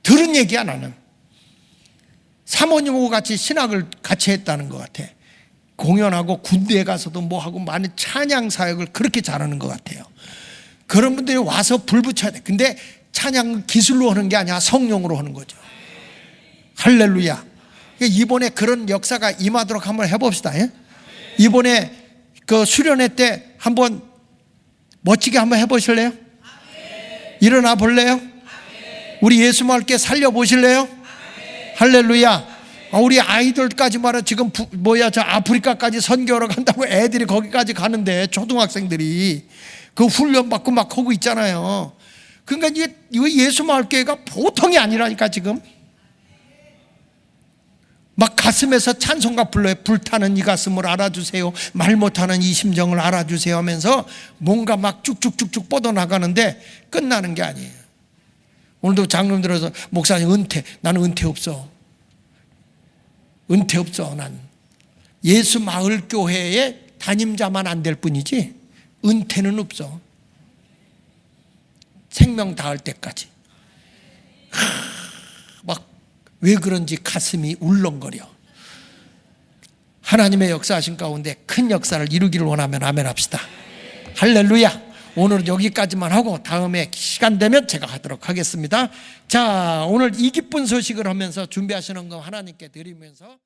들은 얘기야 나는. 사모님하고 같이 신학을 같이 했다는 것 같아. 공연하고 군대에 가서도 뭐하고 많은 찬양 사역을 그렇게 잘하는 것 같아요. 그런 분들이 와서 불 붙여야 돼. 근데 찬양 기술로 하는 게 아니라 성령으로 하는 거죠. 할렐루야. 이번에 그런 역사가 임하도록 한번 해봅시다. 이번에 그 수련회 때 한번 멋지게 한번 해보실래요? 일어나 볼래요? 우리 예수 마을께 살려보실래요? 할렐루야. 우리 아이들까지 말이야, 지금 저 아프리카까지 선교하러 간다고 애들이 거기까지 가는데, 초등학생들이 그 훈련 받고 막 하고 있잖아요. 그러니까 이게 예수마을교회가 보통이 아니라니까. 지금 막 가슴에서 찬송가 불러요. 불타는 이 가슴을 알아주세요, 말 못하는 이 심정을 알아주세요 하면서 뭔가 막 쭉쭉쭉쭉 뻗어나가는데 끝나는 게 아니에요. 오늘도 장로님 들어서 목사님 나는 은퇴 없어. 은퇴 없어. 난 예수마을교회의 담임자만 안 될 뿐이지 은퇴는 없어. 생명 다할 때까지. 막 왜 그런지 가슴이 울렁거려. 하나님의 역사하신 가운데 큰 역사를 이루기를 원하면 아멘 합시다. 할렐루야. 오늘은 여기까지만 하고 다음에 시간 되면 제가 하도록 하겠습니다. 자, 오늘 이 기쁜 소식을 하면서 준비하시는 거 하나님께 드리면서